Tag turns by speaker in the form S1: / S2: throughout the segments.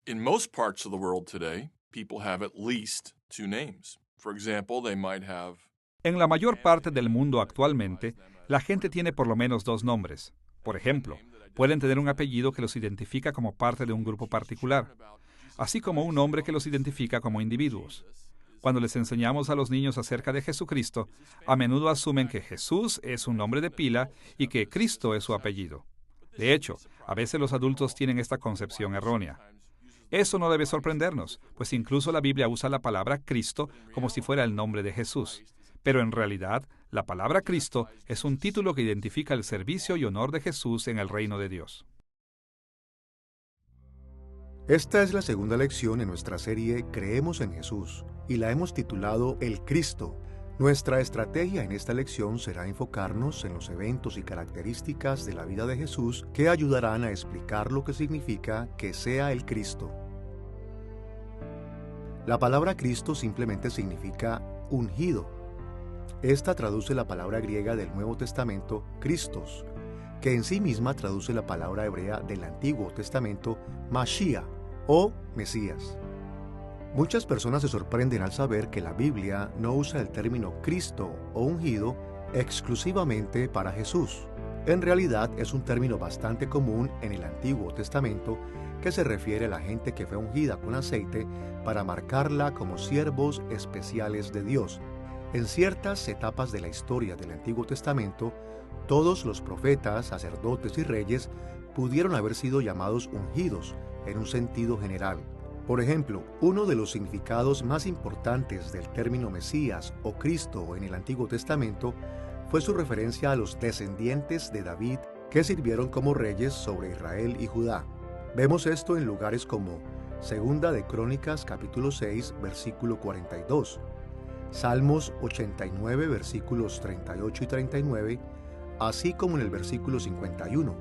S1: In most parts of the world today, people have at least two names. For example, they might have
S2: En la mayor parte del mundo actualmente, la gente tiene por lo menos dos nombres. Por ejemplo, pueden tener un apellido que los identifica como parte de un grupo particular, así como un nombre que los identifica como individuos. Cuando les enseñamos a los niños acerca de Jesucristo, a menudo asumen que Jesús es un nombre de pila y que Cristo es su apellido. De hecho, a veces los adultos tienen esta concepción errónea. Eso no debe sorprendernos, pues incluso la Biblia usa la palabra Cristo como si fuera el nombre de Jesús. Pero en realidad, la palabra Cristo es un título que identifica el servicio y honor de Jesús en el reino de Dios.
S3: Esta es la segunda lección en nuestra serie Creemos en Jesús, y la hemos titulado El Cristo. Nuestra estrategia en esta lección será enfocarnos en los eventos y características de la vida de Jesús que ayudarán a explicar lo que significa que sea el Cristo. La palabra Cristo simplemente significa ungido. Esta traduce la palabra griega del Nuevo Testamento, Christos, que en sí misma traduce la palabra hebrea del Antiguo Testamento, Mashiach o Mesías. Muchas personas se sorprenden al saber que la Biblia no usa el término Cristo o ungido exclusivamente para Jesús. En realidad es un término bastante común en el Antiguo Testamento que se refiere a la gente que fue ungida con aceite para marcarla como siervos especiales de Dios. En ciertas etapas de la historia del Antiguo Testamento, todos los profetas, sacerdotes y reyes pudieron haber sido llamados ungidos en un sentido general. Por ejemplo, uno de los significados más importantes del término Mesías o Cristo en el Antiguo Testamento fue su referencia a los descendientes de David que sirvieron como reyes sobre Israel y Judá. Vemos esto en lugares como Segunda de Crónicas capítulo 6 versículo 42, Salmos 89 versículos 38 y 39, así como en el versículo 51,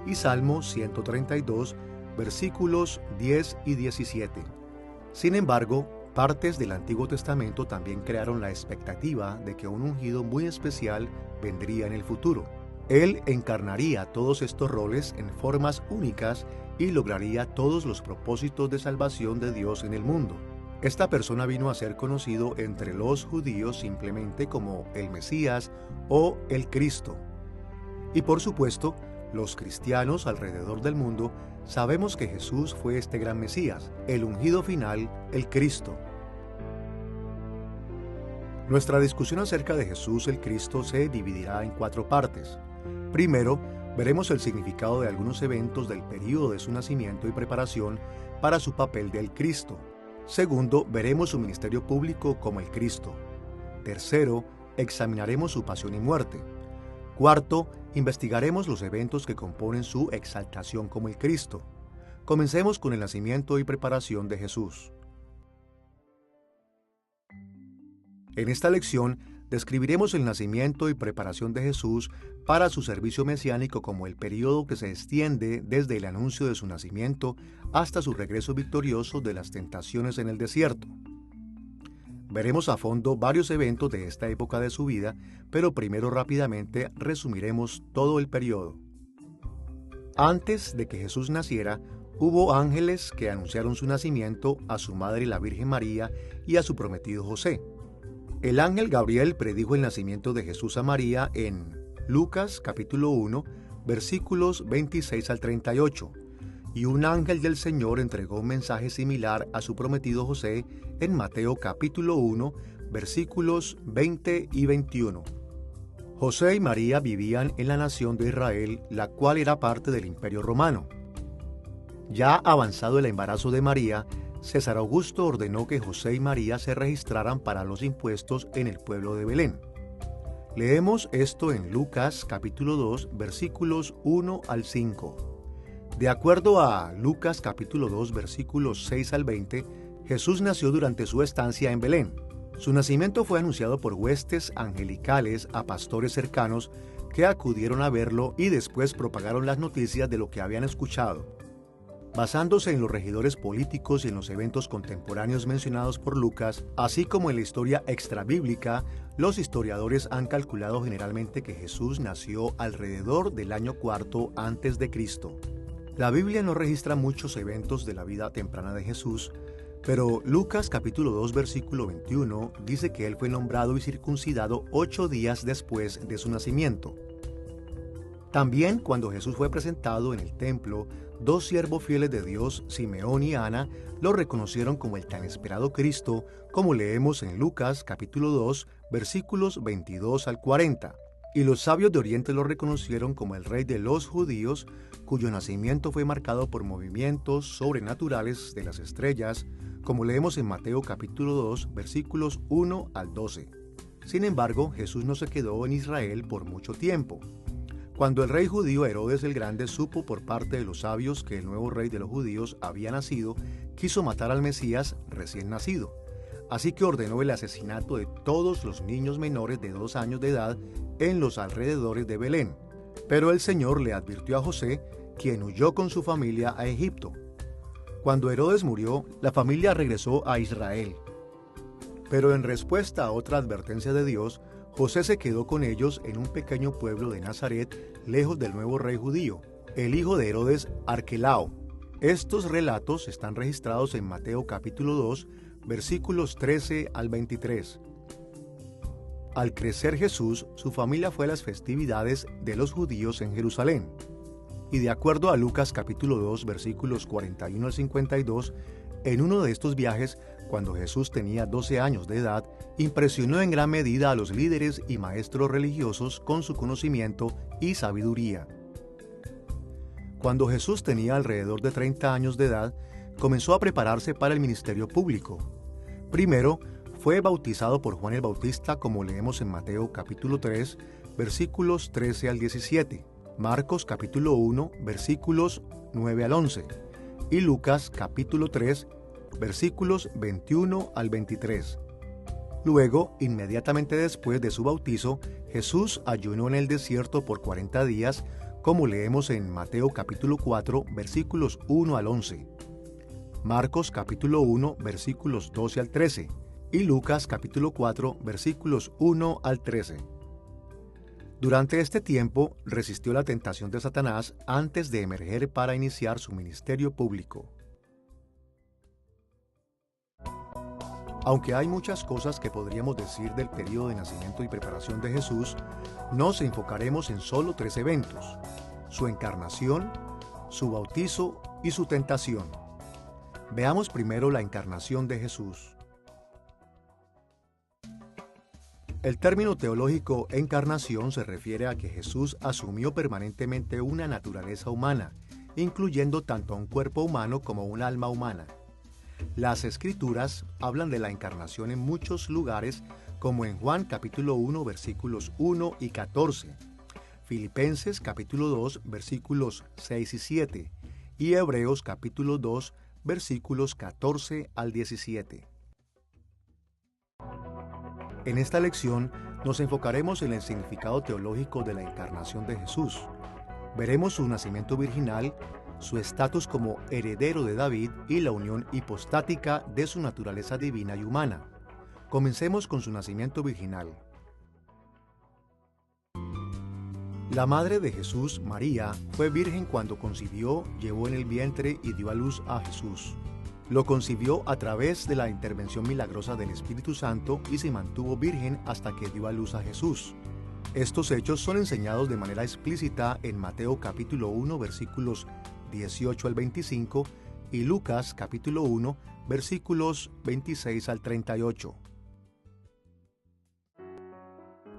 S3: y Salmo 132 versículos 10 y 17. Sin embargo, partes del Antiguo Testamento también crearon la expectativa de que un ungido muy especial vendría en el futuro. Él encarnaría todos estos roles en formas únicas y lograría todos los propósitos de salvación de Dios en el mundo. Esta persona vino a ser conocido entre los judíos simplemente como el Mesías o el Cristo. Y por supuesto, los cristianos alrededor del mundo sabemos que Jesús fue este gran Mesías, el ungido final, el Cristo. Nuestra discusión acerca de Jesús el Cristo se dividirá en 4 partes. Primero, veremos el significado de algunos eventos del período de su nacimiento y preparación para su papel del Cristo. Segundo, veremos su ministerio público como el Cristo. Tercero, examinaremos su pasión y muerte. Cuarto, investigaremos los eventos que componen su exaltación como el Cristo. Comencemos con el nacimiento y preparación de Jesús. En esta lección, describiremos el nacimiento y preparación de Jesús para su servicio mesiánico como el período que se extiende desde el anuncio de su nacimiento hasta su regreso victorioso de las tentaciones en el desierto. Veremos a fondo varios eventos de esta época de su vida, pero primero rápidamente resumiremos todo el periodo. Antes de que Jesús naciera, hubo ángeles que anunciaron su nacimiento a su madre la Virgen María y a su prometido José. El ángel Gabriel predijo el nacimiento de Jesús a María en Lucas capítulo 1, versículos 26 al 38. Y un ángel del Señor entregó un mensaje similar a su prometido José en Mateo capítulo 1, versículos 20 y 21. José y María vivían en la nación de Israel, la cual era parte del Imperio Romano. Ya avanzado el embarazo de María, César Augusto ordenó que José y María se registraran para los impuestos en el pueblo de Belén. Leemos esto en Lucas capítulo 2, versículos 1 al 5. De acuerdo a Lucas capítulo 2 versículos 6 al 20, Jesús nació durante su estancia en Belén. Su nacimiento fue anunciado por huestes angelicales a pastores cercanos que acudieron a verlo y después propagaron las noticias de lo que habían escuchado. Basándose en los regidores políticos y en los eventos contemporáneos mencionados por Lucas, así como en la historia extrabíblica, los historiadores han calculado generalmente que Jesús nació alrededor del año 4 antes de Cristo. La Biblia no registra muchos eventos de la vida temprana de Jesús, pero Lucas capítulo 2 versículo 21 dice que él fue nombrado y circuncidado 8 días después de su nacimiento. También cuando Jesús fue presentado en el templo, 2 siervos fieles de Dios, Simeón y Ana, lo reconocieron como el tan esperado Cristo, como leemos en Lucas capítulo 2 versículos 22 al 40. Y los sabios de Oriente lo reconocieron como el rey de los judíos, cuyo nacimiento fue marcado por movimientos sobrenaturales de las estrellas, como leemos en Mateo capítulo 2 versículos 1 al 12. Sin embargo, Jesús no se quedó en Israel por mucho tiempo. Cuando el rey judío Herodes el Grande supo por parte de los sabios que el nuevo rey de los judíos había nacido, quiso matar al Mesías recién nacido. Así que ordenó el asesinato de todos los niños menores de 2 años de edad en los alrededores de Belén. Pero el Señor le advirtió a José, quien huyó con su familia a Egipto. Cuando Herodes murió, la familia regresó a Israel. Pero en respuesta a otra advertencia de Dios, José se quedó con ellos en un pequeño pueblo de Nazaret, lejos del nuevo rey judío, el hijo de Herodes Arquelao. Estos relatos están registrados en Mateo capítulo 2, versículos 13 al 23. Al crecer Jesús, su familia fue a las festividades de los judíos en Jerusalén. Y de acuerdo a Lucas capítulo 2, versículos 41 al 52, en uno de estos viajes, cuando Jesús tenía 12 años de edad, impresionó en gran medida a los líderes y maestros religiosos con su conocimiento y sabiduría. Cuando Jesús tenía alrededor de 30 años de edad, comenzó a prepararse para el ministerio público. Primero, fue bautizado por Juan el Bautista, como leemos en Mateo capítulo 3, versículos 13 al 17, Marcos capítulo 1, versículos 9 al 11, y Lucas capítulo 3, versículos 21 al 23. Luego, inmediatamente después de su bautizo, Jesús ayunó en el desierto por 40 días, como leemos en Mateo capítulo 4, versículos 1 al 11, Marcos capítulo 1, versículos 12 al 13, y Lucas capítulo 4, versículos 1 al 13. Durante este tiempo, resistió la tentación de Satanás antes de emerger para iniciar su ministerio público. Aunque hay muchas cosas que podríamos decir del periodo de nacimiento y preparación de Jesús, nos enfocaremos en solo 3 eventos: su encarnación, su bautizo y su tentación. Veamos primero la encarnación de Jesús. El término teológico encarnación se refiere a que Jesús asumió permanentemente una naturaleza humana, incluyendo tanto un cuerpo humano como un alma humana. Las Escrituras hablan de la encarnación en muchos lugares, como en Juan capítulo 1 versículos 1 y 14, Filipenses capítulo 2 versículos 6 y 7 y Hebreos capítulo 2 versículos 14 al 17. En esta lección nos enfocaremos en el significado teológico de la encarnación de Jesús. Veremos su nacimiento virginal, su estatus como heredero de David y la unión hipostática de su naturaleza divina y humana. Comencemos con su nacimiento virginal. La madre de Jesús, María, fue virgen cuando concibió, llevó en el vientre y dio a luz a Jesús. Lo concibió a través de la intervención milagrosa del Espíritu Santo y se mantuvo virgen hasta que dio a luz a Jesús. Estos hechos son enseñados de manera explícita en Mateo capítulo 1 versículos 18 al 25 y Lucas capítulo 1 versículos 26 al 38.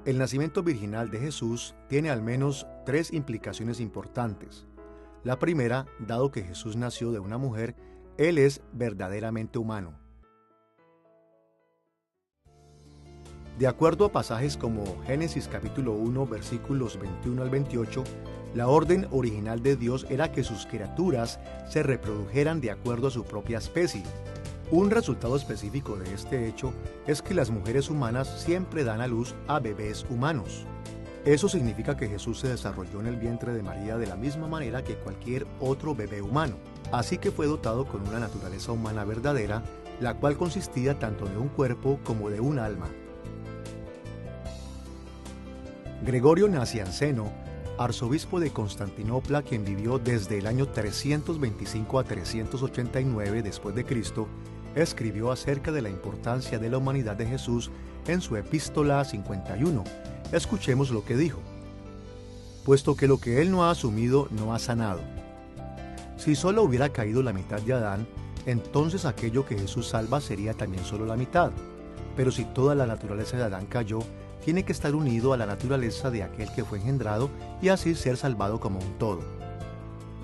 S3: El nacimiento virginal de Jesús tiene al menos 3 implicaciones importantes. La primera, dado que Jesús nació de una mujer, Él es verdaderamente humano. De acuerdo a pasajes como Génesis capítulo 1 versículos 21 al 28, la orden original de Dios era que sus criaturas se reprodujeran de acuerdo a su propia especie. Un resultado específico de este hecho es que las mujeres humanas siempre dan a luz a bebés humanos. Eso significa que Jesús se desarrolló en el vientre de María de la misma manera que cualquier otro bebé humano, así que fue dotado con una naturaleza humana verdadera, la cual consistía tanto de un cuerpo como de un alma. Gregorio Nacianceno arzobispo de Constantinopla, quien vivió desde el año 325 a 389 después de Cristo, escribió acerca de la importancia de la humanidad de Jesús en su Epístola 51. Escuchemos lo que dijo: puesto que lo que él no ha asumido no ha sanado. Si solo hubiera caído la mitad de Adán, entonces aquello que Jesús salva sería también solo la mitad. Pero si toda la naturaleza de Adán cayó, tiene que estar unido a la naturaleza de aquel que fue engendrado y así ser salvado como un todo.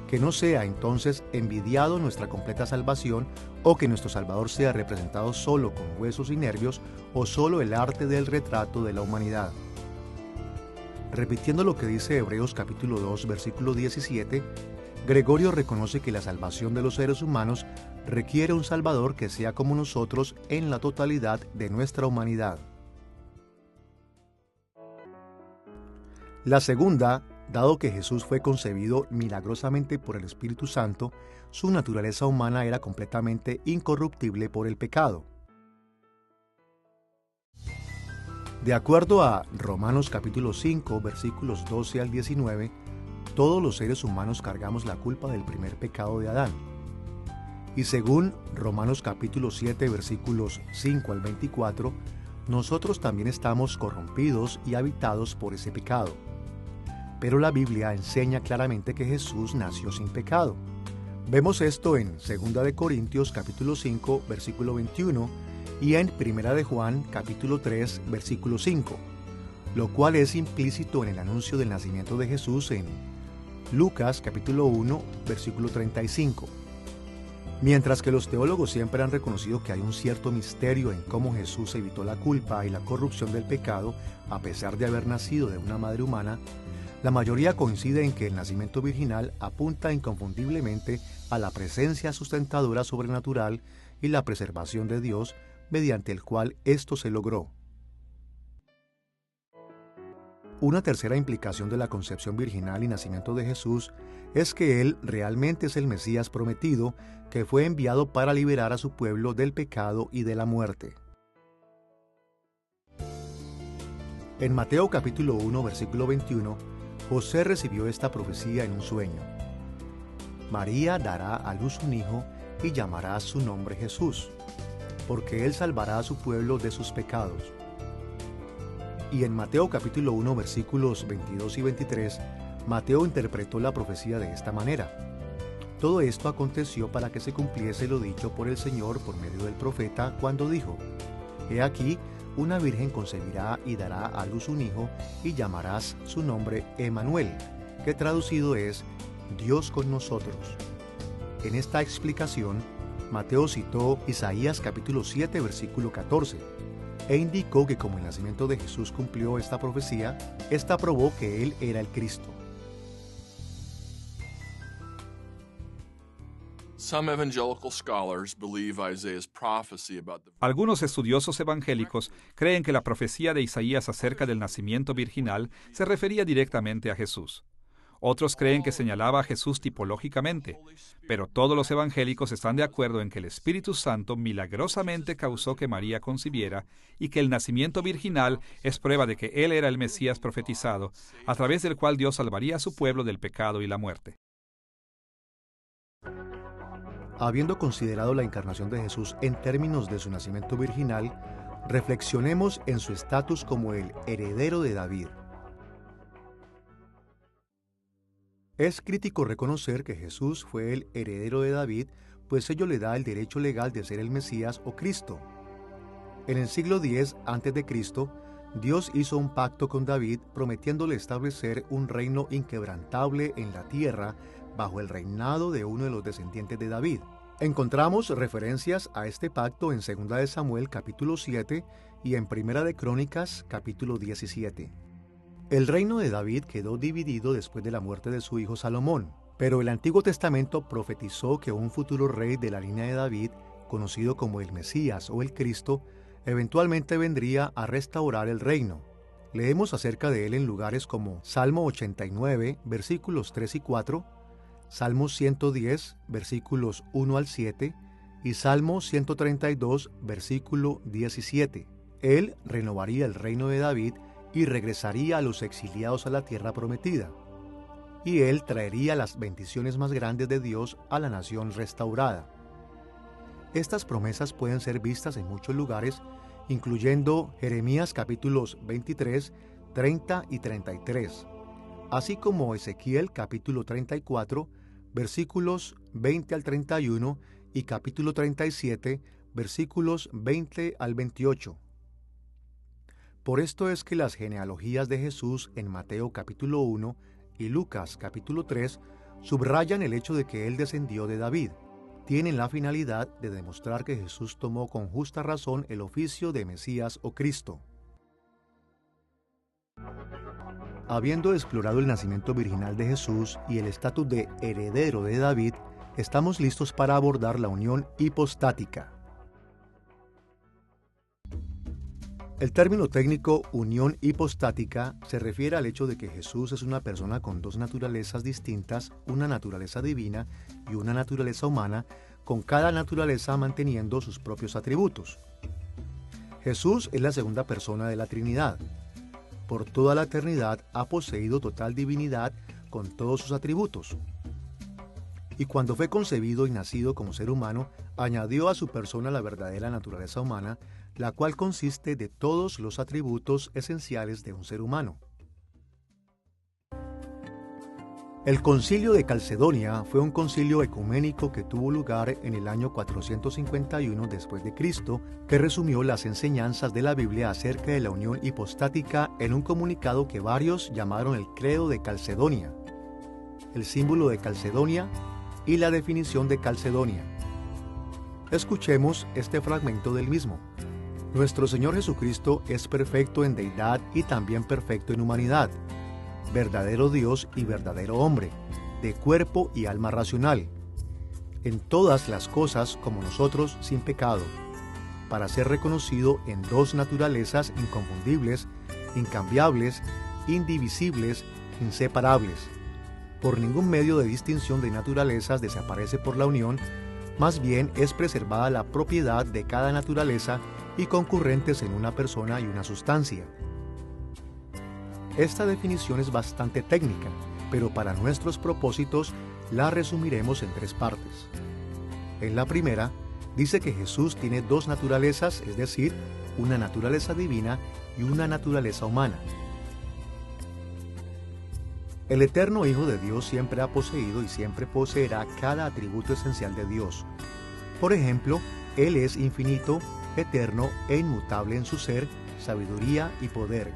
S3: Que no sea entonces envidiado nuestra completa salvación, o que nuestro Salvador sea representado solo con huesos y nervios, o solo el arte del retrato de la humanidad. Repitiendo lo que dice Hebreos capítulo 2, versículo 17, Gregorio reconoce que la salvación de los seres humanos requiere un Salvador que sea como nosotros en la totalidad de nuestra humanidad. La segunda, dado que Jesús fue concebido milagrosamente por el Espíritu Santo, su naturaleza humana era completamente incorruptible por el pecado. De acuerdo a Romanos capítulo 5, versículos 12 al 19, todos los seres humanos cargamos la culpa del primer pecado de Adán. Y según Romanos capítulo 7, versículos 5 al 24, nosotros también estamos corrompidos y habitados por ese pecado. Pero la Biblia enseña claramente que Jesús nació sin pecado. Vemos esto en 2 de Corintios capítulo 5, versículo 21, y en 1 de Juan capítulo 3, versículo 5, lo cual es implícito en el anuncio del nacimiento de Jesús en Lucas capítulo 1, versículo 35. Mientras que los teólogos siempre han reconocido que hay un cierto misterio en cómo Jesús evitó la culpa y la corrupción del pecado a pesar de haber nacido de una madre humana, la mayoría coincide en que el nacimiento virginal apunta inconfundiblemente a la presencia sustentadora sobrenatural y la preservación de Dios, mediante el cual esto se logró. Una tercera implicación de la concepción virginal y nacimiento de Jesús es que Él realmente es el Mesías prometido que fue enviado para liberar a su pueblo del pecado y de la muerte. En Mateo capítulo 1, versículo 21, José recibió esta profecía en un sueño. María dará a luz un hijo y llamará su nombre Jesús, porque Él salvará a su pueblo de sus pecados. Y en Mateo capítulo 1, versículos 22 y 23, Mateo interpretó la profecía de esta manera: todo esto aconteció para que se cumpliese lo dicho por el Señor por medio del profeta, cuando dijo: He aquí, una virgen concebirá y dará a luz un hijo, y llamarás su nombre Emmanuel, que traducido es Dios con nosotros. En esta explicación, Mateo citó Isaías capítulo 7, versículo 14, e indicó que como el nacimiento de Jesús cumplió esta profecía, esta probó que Él era el Cristo.
S2: Algunos estudiosos evangélicos creen que la profecía de Isaías acerca del nacimiento virginal se refería directamente a Jesús. Otros creen que señalaba a Jesús tipológicamente, pero todos los evangélicos están de acuerdo en que el Espíritu Santo milagrosamente causó que María concibiera y que el nacimiento virginal es prueba de que Él era el Mesías profetizado, a través del cual Dios salvaría a su pueblo del pecado y la muerte.
S3: Habiendo considerado la encarnación de Jesús en términos de su nacimiento virginal, reflexionemos en su estatus como el heredero de David. Es crítico reconocer que Jesús fue el heredero de David, pues ello le da el derecho legal de ser el Mesías o Cristo. En el siglo X a.C., Dios hizo un pacto con David prometiéndole establecer un reino inquebrantable en la tierra bajo el reinado de uno de los descendientes de David. Encontramos referencias a este pacto en 2 de Samuel capítulo 7 y en 1 de Crónicas capítulo 17. El reino de David quedó dividido después de la muerte de su hijo Salomón, pero el Antiguo Testamento profetizó que un futuro rey de la línea de David, conocido como el Mesías o el Cristo, eventualmente vendría a restaurar el reino. Leemos acerca de él en lugares como Salmo 89, versículos 3 y 4, Salmo 110, versículos 1 al 7, y Salmo 132, versículo 17. Él renovaría el reino de David y regresaría a los exiliados a la tierra prometida. y Él traería las bendiciones más grandes de Dios a la nación restaurada. Estas promesas pueden ser vistas en muchos lugares, incluyendo Jeremías capítulos 23, 30 y 33, así como Ezequiel capítulo 34, versículos 20 al 31 y capítulo 37, versículos 20 al 28. Por esto es que las genealogías de Jesús en Mateo capítulo 1 y Lucas capítulo 3 subrayan el hecho de que Él descendió de David. Tienen la finalidad de demostrar que Jesús tomó con justa razón el oficio de Mesías o Cristo. Habiendo explorado el nacimiento virginal de Jesús y el estatus de heredero de David, estamos listos para abordar la unión hipostática. El término técnico unión hipostática se refiere al hecho de que Jesús es una persona con dos naturalezas distintas, una naturaleza divina y una naturaleza humana, con cada naturaleza manteniendo sus propios atributos. Jesús es la segunda persona de la Trinidad. Por toda la eternidad ha poseído total divinidad con todos sus atributos. Y cuando fue concebido y nacido como ser humano, añadió a su persona la verdadera naturaleza humana, la cual consiste de todos los atributos esenciales de un ser humano. El Concilio de Calcedonia fue un concilio ecuménico que tuvo lugar en el año 451 después de Cristo, que resumió las enseñanzas de la Biblia acerca de la unión hipostática en un comunicado que varios llamaron el Credo de Calcedonia, el símbolo de Calcedonia y la definición de Calcedonia. Escuchemos este fragmento del mismo. Nuestro Señor Jesucristo es perfecto en deidad y también perfecto en humanidad, verdadero Dios y verdadero hombre, de cuerpo y alma racional, en todas las cosas como nosotros sin pecado, para ser reconocido en dos naturalezas inconfundibles, incambiables, indivisibles, inseparables. Por ningún medio de distinción de naturalezas desaparece por la unión, más bien es preservada la propiedad de cada naturaleza y concurrentes en una persona y una sustancia. Esta definición es bastante técnica, pero para nuestros propósitos la resumiremos en tres partes. En la primera, dice que Jesús tiene dos naturalezas, es decir, una naturaleza divina y una naturaleza humana. El eterno Hijo de Dios siempre ha poseído y siempre poseerá cada atributo esencial de Dios. Por ejemplo, Él es infinito, eterno e inmutable en su ser, sabiduría y poder.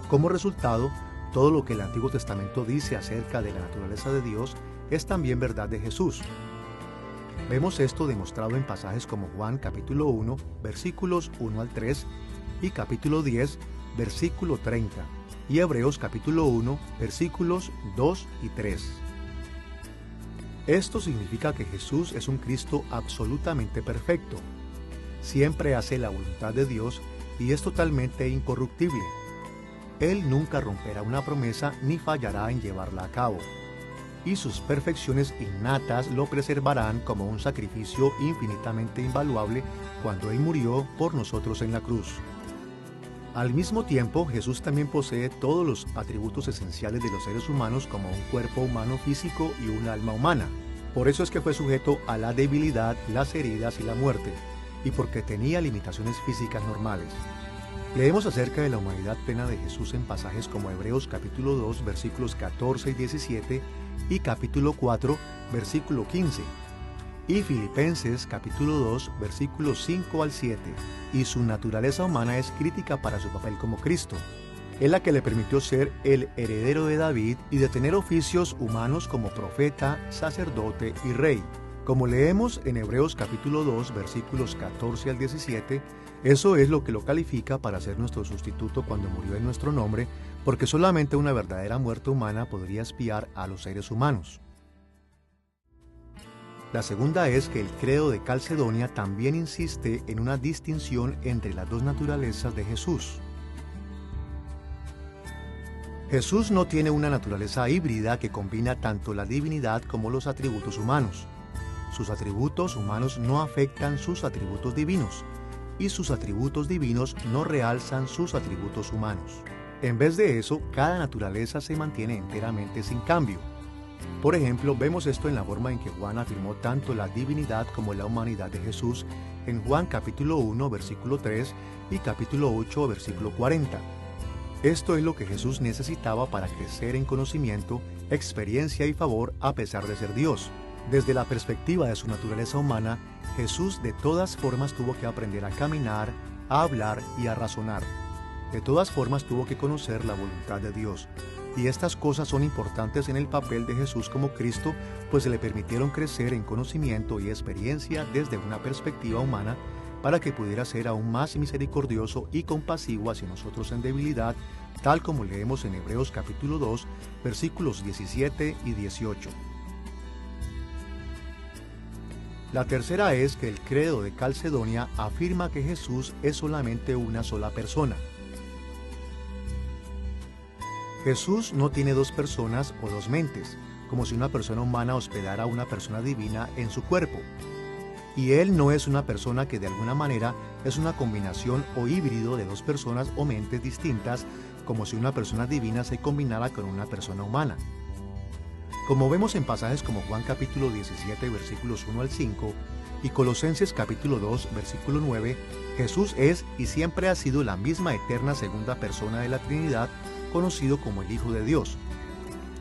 S3: Como resultado, todo lo que el Antiguo Testamento dice acerca de la naturaleza de Dios es también verdad de Jesús. Vemos esto demostrado en pasajes como Juan capítulo 1, versículos 1 al 3 y capítulo 10, versículo 30, y Hebreos capítulo 1, versículos 2 y 3. Esto significa que Jesús es un Cristo absolutamente perfecto. Siempre hace la voluntad de Dios y es totalmente incorruptible. Él nunca romperá una promesa ni fallará en llevarla a cabo, y sus perfecciones innatas lo preservarán como un sacrificio infinitamente invaluable cuando Él murió por nosotros en la cruz. Al mismo tiempo, Jesús también posee todos los atributos esenciales de los seres humanos como un cuerpo humano físico y un alma humana. Por eso es que fue sujeto a la debilidad, las heridas y la muerte, y porque tenía limitaciones físicas normales. Leemos acerca de la humanidad plena de Jesús en pasajes como Hebreos capítulo 2, versículos 14 y 17, y capítulo 4, versículo 15, y Filipenses capítulo 2, versículos 5 al 7, y su naturaleza humana es crítica para su papel como Cristo. Es la que le permitió ser el heredero de David y de tener oficios humanos como profeta, sacerdote y rey. Como leemos en Hebreos capítulo 2, versículos 14 al 17, eso es lo que lo califica para ser nuestro sustituto cuando murió en nuestro nombre, porque solamente una verdadera muerte humana podría expiar a los seres humanos. La segunda es que el Credo de Calcedonia también insiste en una distinción entre las dos naturalezas de Jesús. Jesús no tiene una naturaleza híbrida que combina tanto la divinidad como los atributos humanos. Sus atributos humanos no afectan sus atributos divinos, y sus atributos divinos no realzan sus atributos humanos. En vez de eso, cada naturaleza se mantiene enteramente sin cambio. Por ejemplo, vemos esto en la forma en que Juan afirmó tanto la divinidad como la humanidad de Jesús en Juan capítulo 1, versículo 3 y capítulo 8, versículo 40. Esto es lo que Jesús necesitaba para crecer en conocimiento, experiencia y favor a pesar de ser Dios. Desde la perspectiva de su naturaleza humana, Jesús de todas formas tuvo que aprender a caminar, a hablar y a razonar. De todas formas tuvo que conocer la voluntad de Dios. Y estas cosas son importantes en el papel de Jesús como Cristo, pues se le permitieron crecer en conocimiento y experiencia desde una perspectiva humana para que pudiera ser aún más misericordioso y compasivo hacia nosotros en debilidad, tal como leemos en Hebreos capítulo 2, versículos 17 y 18. La tercera es que el credo de Calcedonia afirma que Jesús es solamente una sola persona. Jesús no tiene dos personas o dos mentes, como si una persona humana hospedara a una persona divina en su cuerpo. Y Él no es una persona que de alguna manera es una combinación o híbrido de dos personas o mentes distintas, como si una persona divina se combinara con una persona humana. Como vemos en pasajes como Juan capítulo 17 versículos 1 al 5 y Colosenses capítulo 2 versículo 9, Jesús es y siempre ha sido la misma eterna segunda persona de la Trinidad, conocido como el Hijo de Dios.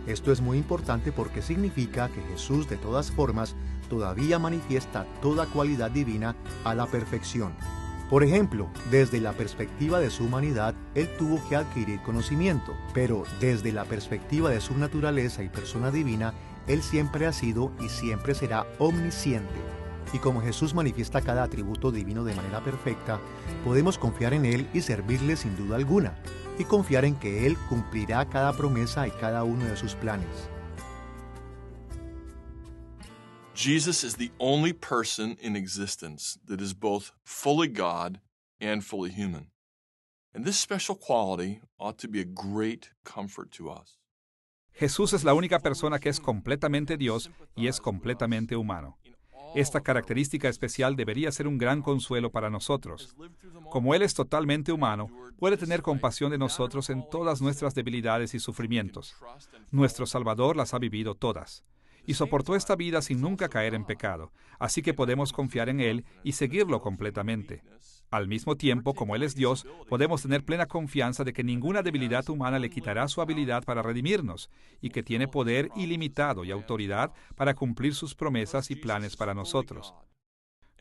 S3: Esto es muy importante porque significa que Jesús de todas formas todavía manifiesta toda cualidad divina a la perfección. Por ejemplo, desde la perspectiva de su humanidad, Él tuvo que adquirir conocimiento, pero desde la perspectiva de su naturaleza y persona divina, Él siempre ha sido y siempre será omnisciente. Y como Jesús manifiesta cada atributo divino de manera perfecta, podemos confiar en Él y servirle sin duda alguna, y confiar en que Él cumplirá cada promesa y cada uno de sus planes.
S1: Jesus is the only person in existence that is both fully God and fully human. And this special quality ought to be a great comfort to us.
S2: Jesús es la única persona que es completamente Dios y es completamente humano. Esta característica especial debería ser un gran consuelo para nosotros. Como Él es totalmente humano, puede tener compasión de nosotros en todas nuestras debilidades y sufrimientos. Nuestro Salvador las ha vivido todas, y soportó esta vida sin nunca caer en pecado, así que podemos confiar en Él y seguirlo completamente. Al mismo tiempo, como Él es Dios, podemos tener plena confianza de que ninguna debilidad humana le quitará su habilidad para redimirnos, y que tiene poder ilimitado y autoridad para cumplir sus promesas y planes para nosotros.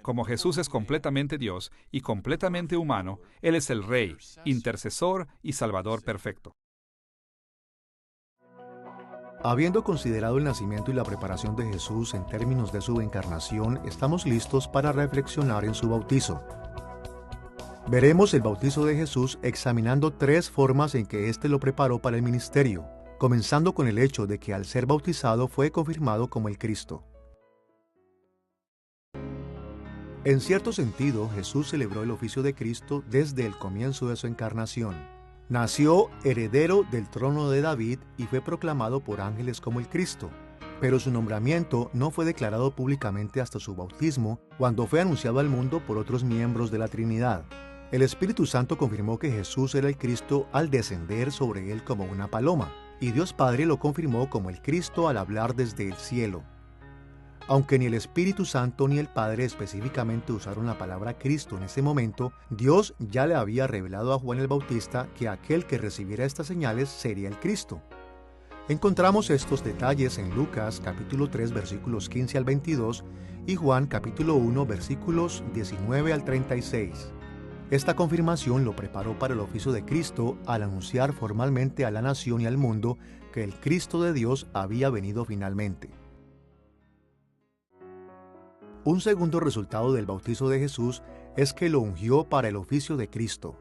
S2: Como Jesús es completamente Dios y completamente humano, Él es el Rey, intercesor y Salvador perfecto.
S3: Habiendo considerado el nacimiento y la preparación de Jesús en términos de su encarnación, estamos listos para reflexionar en su bautizo. Veremos el bautizo de Jesús examinando tres formas en que éste lo preparó para el ministerio, comenzando con el hecho de que al ser bautizado fue confirmado como el Cristo. En cierto sentido, Jesús celebró el oficio de Cristo desde el comienzo de su encarnación. Nació heredero del trono de David y fue proclamado por ángeles como el Cristo, pero su nombramiento no fue declarado públicamente hasta su bautismo, cuando fue anunciado al mundo por otros miembros de la Trinidad. El Espíritu Santo confirmó que Jesús era el Cristo al descender sobre él como una paloma, y Dios Padre lo confirmó como el Cristo al hablar desde el cielo. Aunque ni el Espíritu Santo ni el Padre específicamente usaron la palabra Cristo en ese momento, Dios ya le había revelado a Juan el Bautista que aquel que recibiera estas señales sería el Cristo. Encontramos estos detalles en Lucas capítulo 3 versículos 15 al 22 y Juan capítulo 1 versículos 19 al 36. Esta confirmación lo preparó para el oficio de Cristo al anunciar formalmente a la nación y al mundo que el Cristo de Dios había venido finalmente. Un segundo resultado del bautizo de Jesús es que lo ungió para el oficio de Cristo.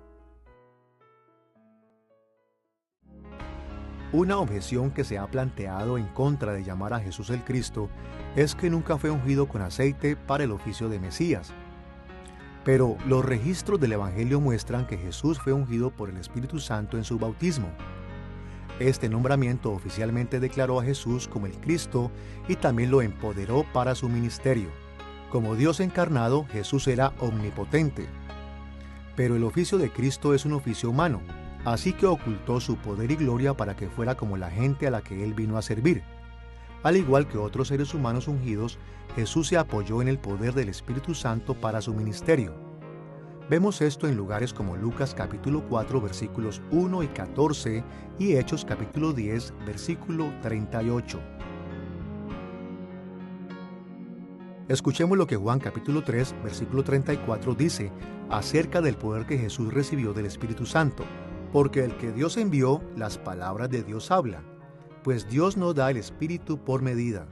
S3: Una objeción que se ha planteado en contra de llamar a Jesús el Cristo es que nunca fue ungido con aceite para el oficio de Mesías. Pero los registros del Evangelio muestran que Jesús fue ungido por el Espíritu Santo en su bautismo. Este nombramiento oficialmente declaró a Jesús como el Cristo y también lo empoderó para su ministerio. Como Dios encarnado, Jesús era omnipotente. Pero el oficio de Cristo es un oficio humano, así que ocultó su poder y gloria para que fuera como la gente a la que él vino a servir. Al igual que otros seres humanos ungidos, Jesús se apoyó en el poder del Espíritu Santo para su ministerio. Vemos esto en lugares como Lucas capítulo 4 versículos 1 y 14 y Hechos capítulo 10 versículo 38. Escuchemos lo que Juan capítulo 3 versículo 34 dice acerca del poder que Jesús recibió del Espíritu Santo. Porque el que Dios envió, las palabras de Dios habla, pues Dios no da el Espíritu por medida.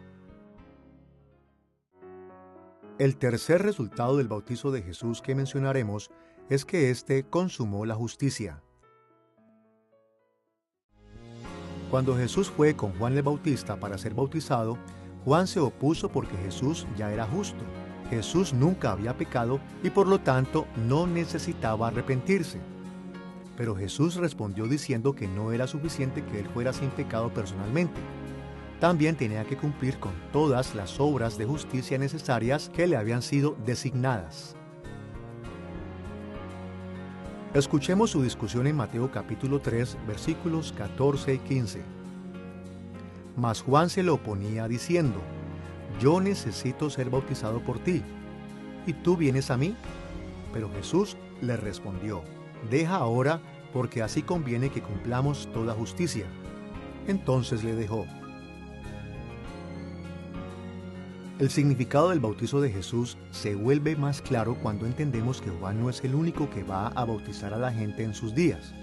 S3: El tercer resultado del bautizo de Jesús que mencionaremos es que éste consumó la justicia. Cuando Jesús fue con Juan el Bautista para ser bautizado, Juan se opuso porque Jesús ya era justo. Jesús nunca había pecado y por lo tanto no necesitaba arrepentirse. Pero Jesús respondió diciendo que no era suficiente que él fuera sin pecado personalmente. También tenía que cumplir con todas las obras de justicia necesarias que le habían sido designadas. Escuchemos su discusión en Mateo capítulo 3, versículos 14 y 15. Mas Juan se lo oponía diciendo: Yo necesito ser bautizado por ti, ¿y tú vienes a mí? Pero Jesús le respondió: Deja ahora, porque así conviene que cumplamos toda justicia. Entonces le dejó. El significado del bautizo de Jesús se vuelve más claro cuando entendemos que Juan no es el único que va a bautizar a la gente en sus días.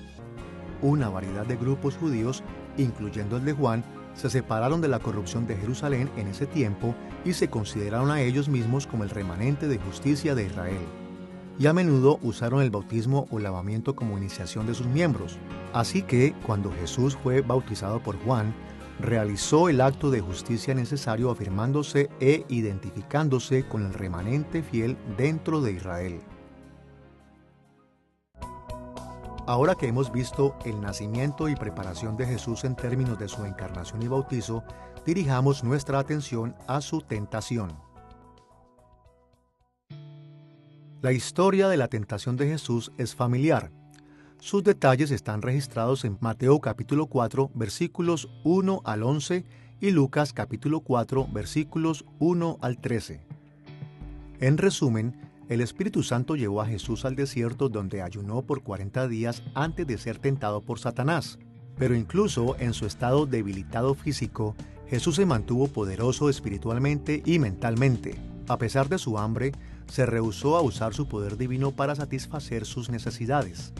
S3: Una variedad de grupos judíos, incluyendo el de Juan, se separaron de la corrupción de Jerusalén en ese tiempo y se consideraron a ellos mismos como el remanente de justicia de Israel. Y a menudo usaron el bautismo o lavamiento como iniciación de sus miembros. Así que, cuando Jesús fue bautizado por Juan, realizó el acto de justicia necesario afirmándose e identificándose con el remanente fiel dentro de Israel. Ahora que hemos visto el nacimiento y preparación de Jesús en términos de su encarnación y bautizo, dirijamos nuestra atención a su tentación. La historia de la tentación de Jesús es familiar. Sus detalles están registrados en Mateo capítulo 4, versículos 1 al 11 y Lucas capítulo 4, versículos 1 al 13. En resumen, el Espíritu Santo llevó a Jesús al desierto donde ayunó por 40 días antes de ser tentado por Satanás. Pero incluso en su estado debilitado físico, Jesús se mantuvo poderoso espiritualmente y mentalmente. A pesar de su hambre, se rehusó a usar su poder divino para satisfacer sus necesidades.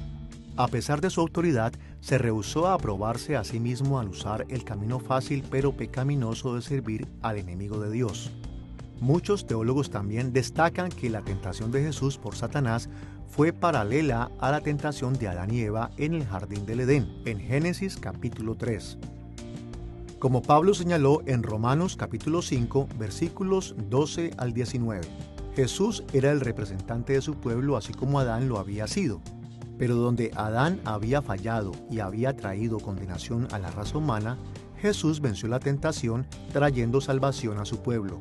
S3: A pesar de su autoridad, se rehusó a aprobarse a sí mismo al usar el camino fácil pero pecaminoso de servir al enemigo de Dios. Muchos teólogos también destacan que la tentación de Jesús por Satanás fue paralela a la tentación de Adán y Eva en el jardín del Edén, en Génesis capítulo 3. Como Pablo señaló en Romanos capítulo 5, versículos 12 al 19. Jesús era el representante de su pueblo así como Adán lo había sido. Pero donde Adán había fallado y había traído condenación a la raza humana, Jesús venció la tentación trayendo salvación a su pueblo.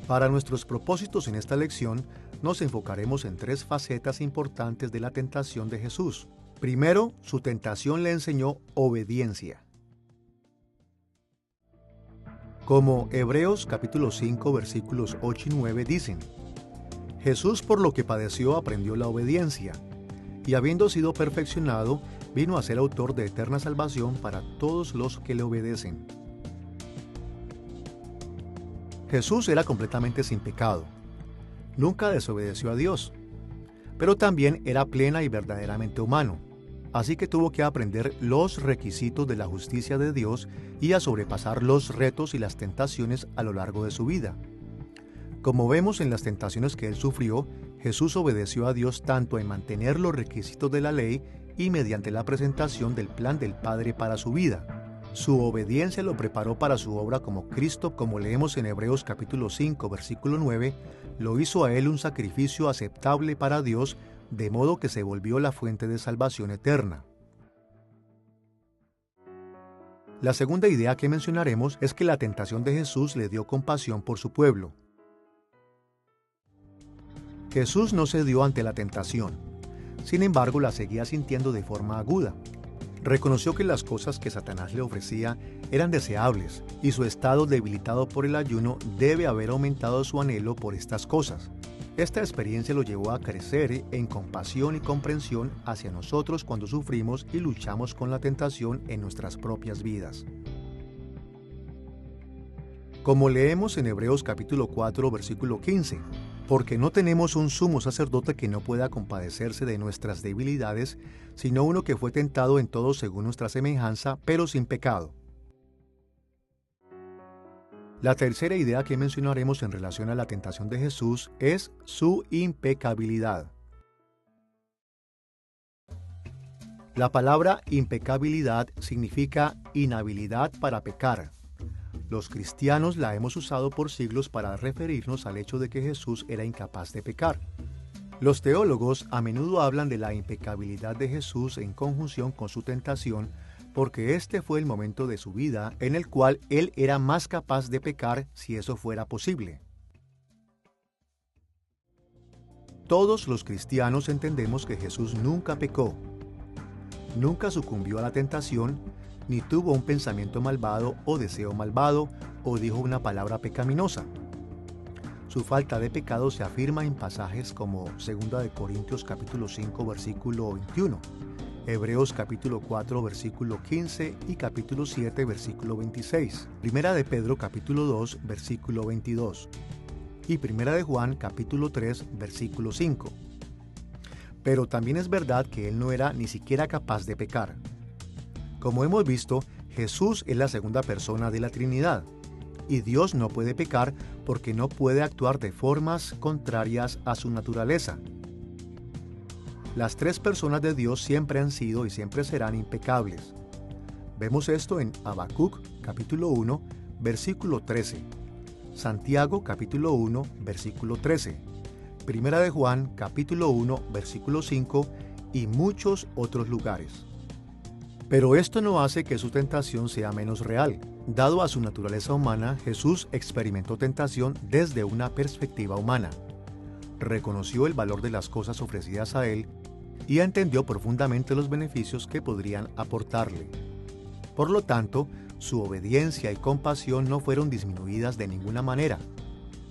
S3: Para nuestros propósitos en esta lección, nos enfocaremos en tres facetas importantes de la tentación de Jesús. Primero, su tentación le enseñó obediencia. Como Hebreos capítulo 5 versículos 8 y 9 dicen: Jesús por lo que padeció aprendió la obediencia, y habiendo sido perfeccionado, vino a ser autor de eterna salvación para todos los que le obedecen. Jesús era completamente sin pecado. Nunca desobedeció a Dios, pero también era plena y verdaderamente humano, así que tuvo que aprender los requisitos de la justicia de Dios y a sobrepasar los retos y las tentaciones a lo largo de su vida. Como vemos en las tentaciones que él sufrió, Jesús obedeció a Dios tanto en mantener los requisitos de la ley y mediante la presentación del plan del Padre para su vida. Su obediencia lo preparó para su obra como Cristo, como leemos en Hebreos capítulo 5, versículo 9, lo hizo a él un sacrificio aceptable para Dios, de modo que se volvió la fuente de salvación eterna. La segunda idea que mencionaremos es que la tentación de Jesús le dio compasión por su pueblo. Jesús no cedió ante la tentación. Sin embargo, la seguía sintiendo de forma aguda. Reconoció que las cosas que Satanás le ofrecía eran deseables y su estado debilitado por el ayuno debe haber aumentado su anhelo por estas cosas. Esta experiencia lo llevó a crecer en compasión y comprensión hacia nosotros cuando sufrimos y luchamos con la tentación en nuestras propias vidas. Como leemos en Hebreos capítulo 4, versículo 15, porque no tenemos un sumo sacerdote que no pueda compadecerse de nuestras debilidades, sino uno que fue tentado en todo según nuestra semejanza, pero sin pecado. La tercera idea que mencionaremos en relación a la tentación de Jesús es su impecabilidad. La palabra impecabilidad significa inhabilidad para pecar. Los cristianos la hemos usado por siglos para referirnos al hecho de que Jesús era incapaz de pecar. Los teólogos a menudo hablan de la impecabilidad de Jesús en conjunción con su tentación, porque este fue el momento de su vida en el cual él era más capaz de pecar si eso fuera posible. Todos los cristianos entendemos que Jesús nunca pecó, nunca sucumbió a la tentación, ni tuvo un pensamiento malvado o deseo malvado, o dijo una palabra pecaminosa. Su falta de pecado se afirma en pasajes como 2 Corintios capítulo 5 versículo 21, Hebreos capítulo 4 versículo 15 y capítulo 7 versículo 26, 1 de Pedro capítulo 2 versículo 22 y 1 de Juan capítulo 3 versículo 5. Pero también es verdad que él no era ni siquiera capaz de pecar. Como hemos visto, Jesús es la segunda persona de la Trinidad, y Dios no puede pecar porque no puede actuar de formas contrarias a su naturaleza. Las tres personas de Dios siempre han sido y siempre serán impecables. Vemos esto en Habacuc capítulo 1, versículo 13, Santiago capítulo 1, versículo 13, Primera de Juan capítulo 1, versículo 5 y muchos otros lugares. Pero esto no hace que su tentación sea menos real. Dado a su naturaleza humana, Jesús experimentó tentación desde una perspectiva humana. Reconoció el valor de las cosas ofrecidas a él y entendió profundamente los beneficios que podrían aportarle. Por lo tanto, su obediencia y compasión no fueron disminuidas de ninguna manera.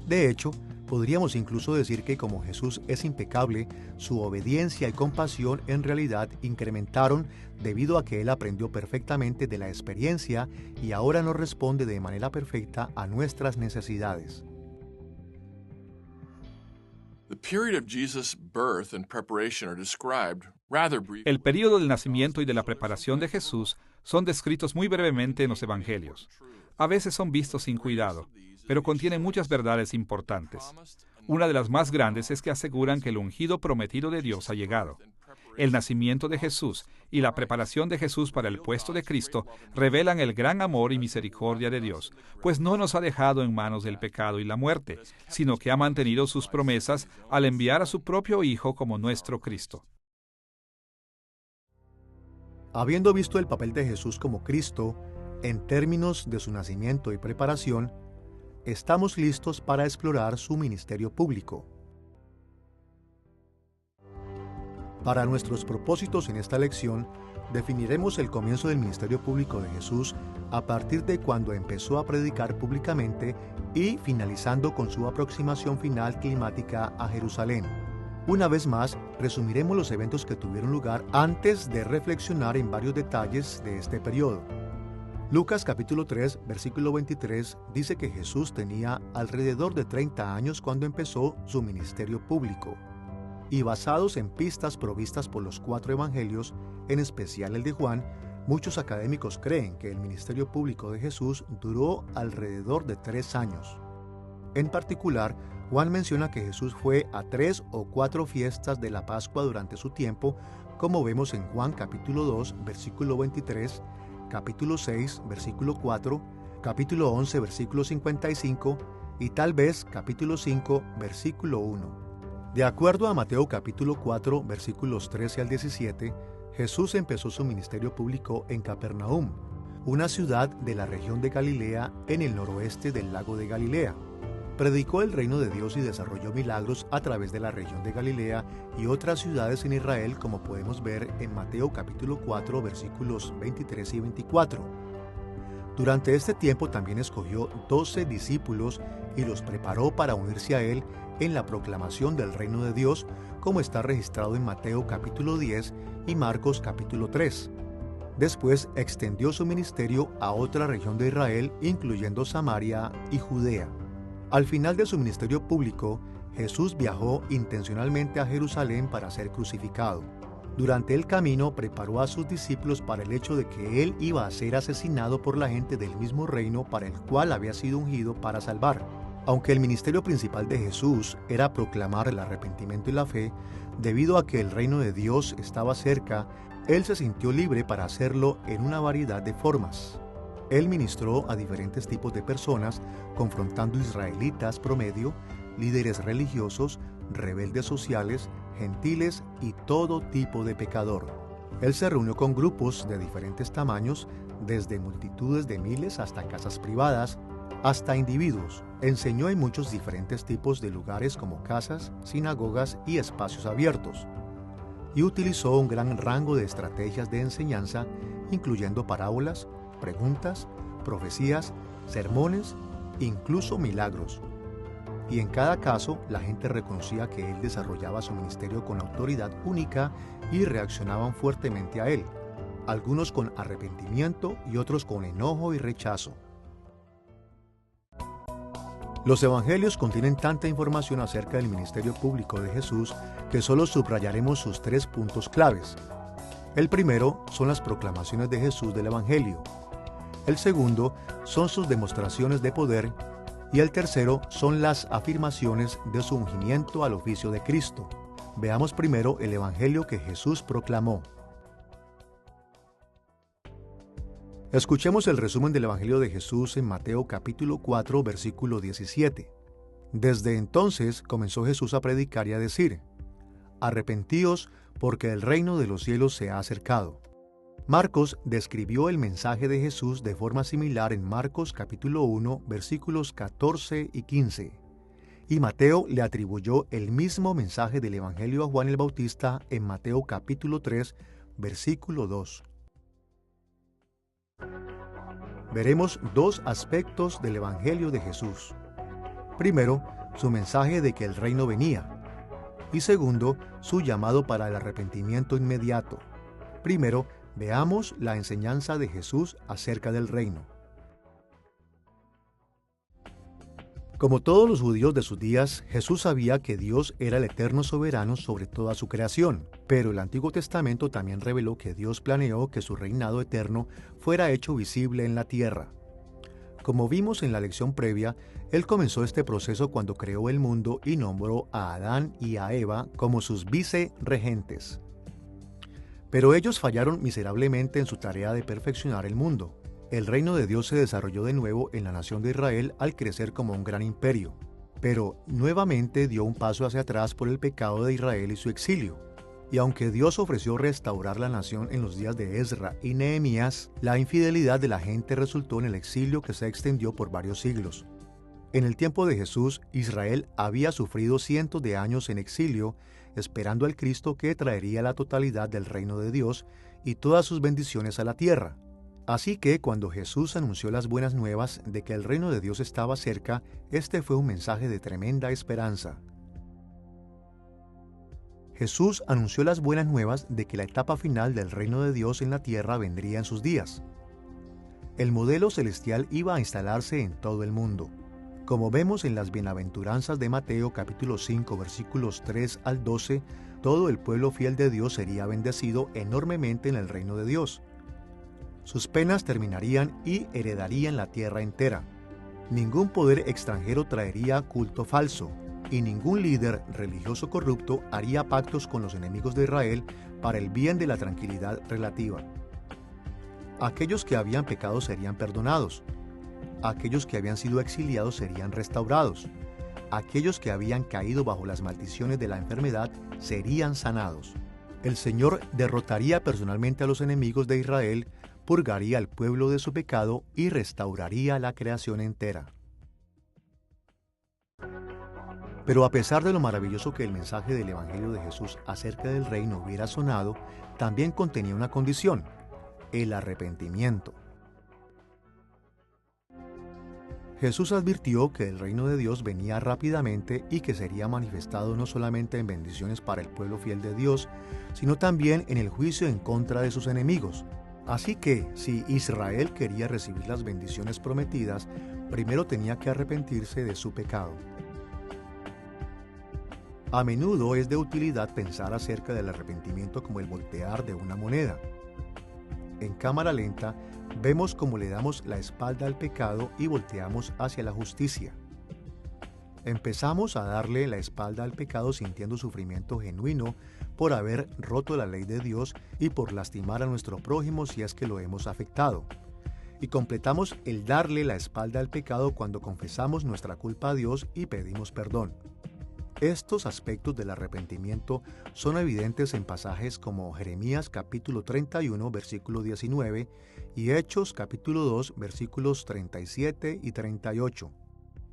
S3: De hecho, podríamos incluso decir que como Jesús es impecable, su obediencia y compasión en realidad incrementaron debido a que él aprendió perfectamente de la experiencia y ahora nos responde de manera perfecta a nuestras necesidades.
S2: El período del nacimiento y de la preparación de Jesús son descritos muy brevemente en los Evangelios. A veces son vistos sin cuidado, pero contienen muchas verdades importantes. Una de las más grandes es que aseguran que el ungido prometido de Dios ha llegado. El nacimiento de Jesús y la preparación de Jesús para el puesto de Cristo revelan el gran amor y misericordia de Dios, pues no nos ha dejado en manos del pecado y la muerte, sino que ha mantenido sus promesas al enviar a su propio Hijo como nuestro Cristo.
S3: Habiendo visto el papel de Jesús como Cristo, en términos de su nacimiento y preparación, estamos listos para explorar su ministerio público. Para nuestros propósitos en esta lección, definiremos el comienzo del ministerio público de Jesús a partir de cuando empezó a predicar públicamente y finalizando con su aproximación final climática a Jerusalén. Una vez más, resumiremos los eventos que tuvieron lugar antes de reflexionar en varios detalles de este periodo. Lucas capítulo 3, versículo 23 dice que Jesús tenía alrededor de 30 años cuando empezó su ministerio público. Y basados en pistas provistas por los 4 evangelios, en especial el de Juan, muchos académicos creen que el ministerio público de Jesús duró alrededor de 3 años. En particular, Juan menciona que Jesús fue a 3 o 4 fiestas de la Pascua durante su tiempo, como vemos en Juan capítulo 2, versículo 23, capítulo 6, versículo 4, capítulo 11, versículo 55 y tal vez capítulo 5, versículo 1. De acuerdo a Mateo capítulo 4, versículos 13 al 17, Jesús empezó su ministerio público en Capernaum, una ciudad de la región de Galilea en el noroeste del lago de Galilea. predicó el reino de Dios y desarrolló milagros a través de la región de Galilea y otras ciudades en Israel, como podemos ver en Mateo capítulo 4, versículos 23 y 24. Durante este tiempo también escogió 12 discípulos y los preparó para unirse a él en la proclamación del reino de Dios, como está registrado en Mateo capítulo 10 y Marcos capítulo 3. Después extendió su ministerio a otra región de Israel, incluyendo Samaria y Judea. Al final de su ministerio público, Jesús viajó intencionalmente a Jerusalén para ser crucificado. Durante el camino preparó a sus discípulos para el hecho de que él iba a ser asesinado por la gente del mismo reino para el cual había sido ungido para salvar. Aunque el ministerio principal de Jesús era proclamar el arrepentimiento y la fe, debido a que el reino de Dios estaba cerca, él se sintió libre para hacerlo en una variedad de formas. Él ministró a diferentes tipos de personas, confrontando israelitas promedio, líderes religiosos, rebeldes sociales, gentiles y todo tipo de pecador. Él se reunió con grupos de diferentes tamaños, desde multitudes de miles hasta casas privadas, hasta individuos. Enseñó en muchos diferentes tipos de lugares como casas, sinagogas y espacios abiertos. Y utilizó un gran rango de estrategias de enseñanza, incluyendo parábolas, preguntas, profecías, sermones, incluso milagros. Y en cada caso, la gente reconocía que él desarrollaba su ministerio con autoridad única y reaccionaban fuertemente a él, algunos con arrepentimiento y otros con enojo y rechazo. Los evangelios contienen tanta información acerca del ministerio público de Jesús que solo subrayaremos sus 3 puntos claves. El primero son las proclamaciones de Jesús del evangelio. El segundo son sus demostraciones de poder. Y el tercero son las afirmaciones de su ungimiento al oficio de Cristo. Veamos primero el evangelio que Jesús proclamó. Escuchemos el resumen del Evangelio de Jesús en Mateo capítulo 4, versículo 17. Desde entonces comenzó Jesús a predicar y a decir: Arrepentíos, porque el reino de los cielos se ha acercado. Marcos describió el mensaje de Jesús de forma similar en Marcos capítulo 1, versículos 14 y 15. Y Mateo le atribuyó el mismo mensaje del Evangelio a Juan el Bautista en Mateo capítulo 3, versículo 2. Veremos 2 aspectos del Evangelio de Jesús. Primero, su mensaje de que el reino venía. Y segundo, su llamado para el arrepentimiento inmediato. Primero, veamos la enseñanza de Jesús acerca del reino. Como todos los judíos de sus días, Jesús sabía que Dios era el eterno soberano sobre toda su creación, pero el Antiguo Testamento también reveló que Dios planeó que su reinado eterno fuera hecho visible en la tierra. Como vimos en la lección previa, Él comenzó este proceso cuando creó el mundo y nombró a Adán y a Eva como sus vicerregentes. Pero ellos fallaron miserablemente en su tarea de perfeccionar el mundo. El reino de Dios se desarrolló de nuevo en la nación de Israel al crecer como un gran imperio, pero nuevamente dio un paso hacia atrás por el pecado de Israel y su exilio. Y aunque Dios ofreció restaurar la nación en los días de Ezra y Nehemías, la infidelidad de la gente resultó en el exilio que se extendió por varios siglos. En el tiempo de Jesús, Israel había sufrido cientos de años en exilio, esperando al Cristo que traería la totalidad del reino de Dios y todas sus bendiciones a la tierra. Así que cuando Jesús anunció las buenas nuevas de que el reino de Dios estaba cerca, este fue un mensaje de tremenda esperanza. Jesús anunció las buenas nuevas de que la etapa final del reino de Dios en la tierra vendría en sus días. El modelo celestial iba a instalarse en todo el mundo. Como vemos en las bienaventuranzas de Mateo capítulo 5 versículos 3 al 12, todo el pueblo fiel de Dios sería bendecido enormemente en el reino de Dios. Sus penas terminarían y heredarían la tierra entera. Ningún poder extranjero traería culto falso, y ningún líder religioso corrupto haría pactos con los enemigos de Israel para el bien de la tranquilidad relativa. Aquellos que habían pecado serían perdonados. Aquellos que habían sido exiliados serían restaurados. Aquellos que habían caído bajo las maldiciones de la enfermedad serían sanados. El Señor derrotaría personalmente a los enemigos de Israel, purgaría al pueblo de su pecado y restauraría la creación entera. Pero a pesar de lo maravilloso que el mensaje del Evangelio de Jesús acerca del reino hubiera sonado, también contenía una condición: el arrepentimiento. Jesús advirtió que el reino de Dios venía rápidamente y que sería manifestado no solamente en bendiciones para el pueblo fiel de Dios, sino también en el juicio en contra de sus enemigos. Así que, si Israel quería recibir las bendiciones prometidas, primero tenía que arrepentirse de su pecado. A menudo es de utilidad pensar acerca del arrepentimiento como el voltear de una moneda. En cámara lenta, vemos cómo le damos la espalda al pecado y volteamos hacia la justicia. Empezamos a darle la espalda al pecado sintiendo sufrimiento genuino por haber roto la ley de Dios y por lastimar a nuestro prójimo si es que lo hemos afectado. Y completamos el darle la espalda al pecado cuando confesamos nuestra culpa a Dios y pedimos perdón. Estos aspectos del arrepentimiento son evidentes en pasajes como Jeremías capítulo 31, versículo 19 y Hechos capítulo 2, versículos 37 y 38.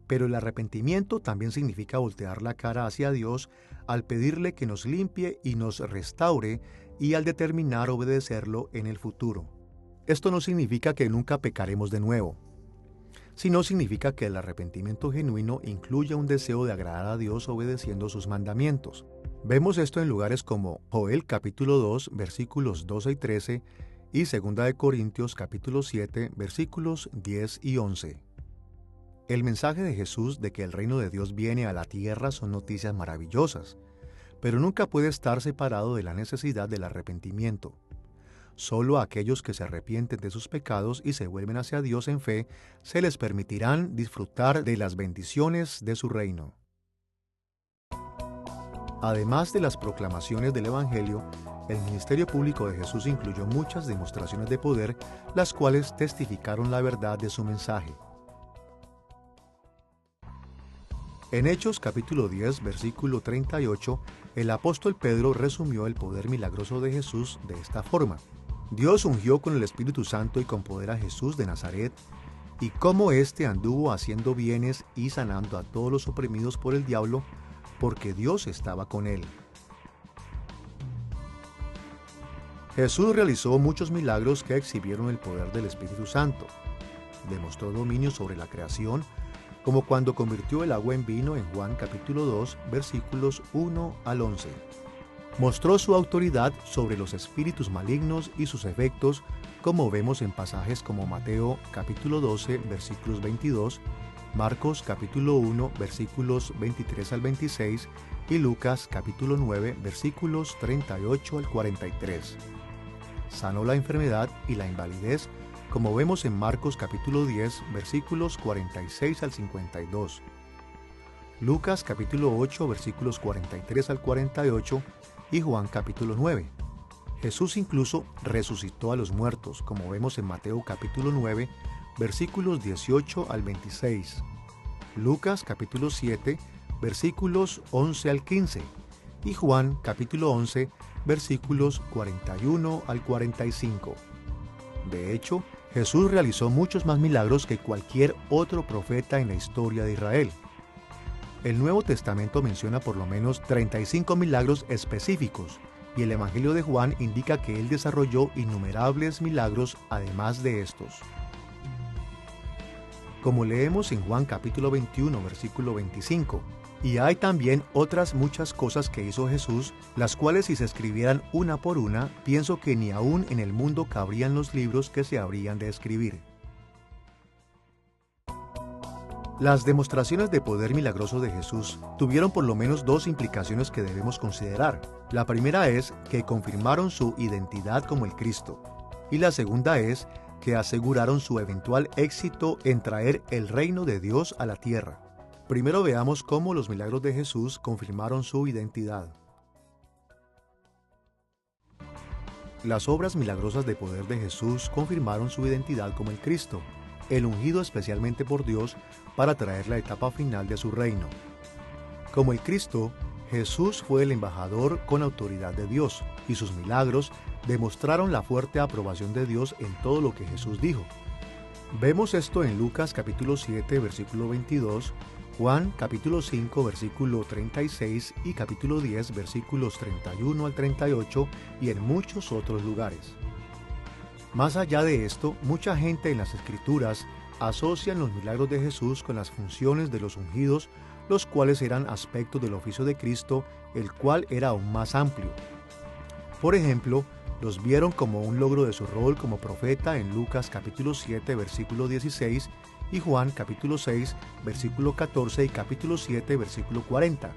S3: Pero el arrepentimiento también significa voltear la cara hacia Dios al pedirle que nos limpie y nos restaure y al determinar obedecerlo en el futuro. Esto no significa que nunca pecaremos de nuevo, sino significa que el arrepentimiento genuino incluye un deseo de agradar a Dios obedeciendo sus mandamientos. Vemos esto en lugares como Joel capítulo 2, versículos 12 y 13 y 2 Corintios capítulo 7, versículos 10 y 11. El mensaje de Jesús de que el reino de Dios viene a la tierra son noticias maravillosas, pero nunca puede estar separado de la necesidad del arrepentimiento. Solo a aquellos que se arrepienten de sus pecados y se vuelven hacia Dios en fe, se les permitirán disfrutar de las bendiciones de su reino. Además de las proclamaciones del Evangelio, el ministerio público de Jesús incluyó muchas demostraciones de poder, las cuales testificaron la verdad de su mensaje. En Hechos capítulo 10, versículo 38, el apóstol Pedro resumió el poder milagroso de Jesús de esta forma: Dios ungió con el Espíritu Santo y con poder a Jesús de Nazaret, y cómo éste anduvo haciendo bienes y sanando a todos los oprimidos por el diablo, porque Dios estaba con él. Jesús realizó muchos milagros que exhibieron el poder del Espíritu Santo. Demostró dominio sobre la creación, como cuando convirtió el agua en vino en Juan capítulo 2, versículos 1 al 11. Mostró su autoridad sobre los espíritus malignos y sus efectos, como vemos en pasajes como Mateo capítulo 12, versículos 22, Marcos capítulo 1, versículos 23 al 26 y Lucas capítulo 9, versículos 38 al 43. Sanó la enfermedad y la invalidez, como vemos en Marcos capítulo 10, versículos 46 al 52. Lucas capítulo 8, versículos 43 al 48 y Juan capítulo 9. Jesús incluso resucitó a los muertos, como vemos en Mateo capítulo 9, versículos 18 al 26. Lucas capítulo 7, versículos 11 al 15. Y Juan capítulo 11, versículos 41 al 45. De hecho, Jesús realizó muchos más milagros que cualquier otro profeta en la historia de Israel. El Nuevo Testamento menciona por lo menos 35 milagros específicos, y el Evangelio de Juan indica que él desarrolló innumerables milagros además de estos. Como leemos en Juan capítulo 21, versículo 25, y hay también otras muchas cosas que hizo Jesús, las cuales si se escribieran una por una, pienso que ni aún en el mundo cabrían los libros que se habrían de escribir. Las demostraciones de poder milagroso de Jesús tuvieron por lo menos dos implicaciones que debemos considerar. La primera es que confirmaron su identidad como el Cristo, y la segunda es que aseguraron su eventual éxito en traer el reino de Dios a la tierra. Primero veamos cómo los milagros de Jesús confirmaron su identidad. Las obras milagrosas de poder de Jesús confirmaron su identidad como el Cristo, el ungido especialmente por Dios para traer la etapa final de su reino. Como el Cristo, Jesús fue el embajador con autoridad de Dios, y sus milagros demostraron la fuerte aprobación de Dios en todo lo que Jesús dijo. Vemos esto en Lucas capítulo 7, versículo 22, Juan capítulo 5 versículo 36 y capítulo 10 versículos 31 al 38 y en muchos otros lugares. Más allá de esto, mucha gente en las Escrituras asocian los milagros de Jesús con las funciones de los ungidos, los cuales eran aspectos del oficio de Cristo, el cual era aún más amplio. Por ejemplo, los vieron como un logro de su rol como profeta en Lucas capítulo 7 versículo 16 y Juan capítulo 6 versículo 14 y capítulo 7 versículo 40.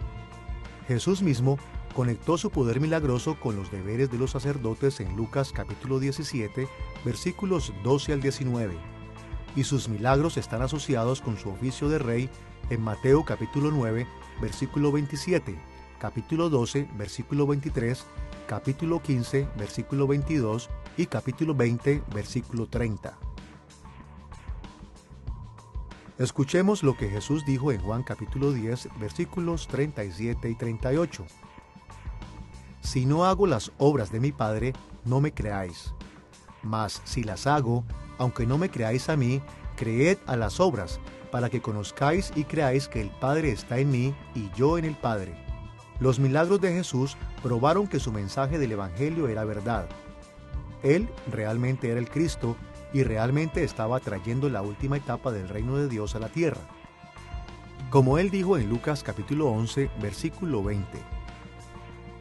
S3: Jesús mismo conectó su poder milagroso con los deberes de los sacerdotes en Lucas capítulo 17 versículos 12 al 19, y sus milagros están asociados con su oficio de rey en Mateo capítulo 9 versículo 27, capítulo 12 versículo 23, capítulo 15 versículo 22 y capítulo 20 versículo 30. Escuchemos lo que Jesús dijo en Juan capítulo 10 versículos 37 y 38. Si no hago las obras de mi Padre, no me creáis. Mas si las hago, aunque no me creáis a mí, creed a las obras, para que conozcáis y creáis que el Padre está en mí y yo en el Padre. Los milagros de Jesús probaron que su mensaje del Evangelio era verdad. Él realmente era el Cristo y realmente estaba trayendo la última etapa del reino de Dios a la tierra. Como él dijo en Lucas capítulo 11, versículo 20.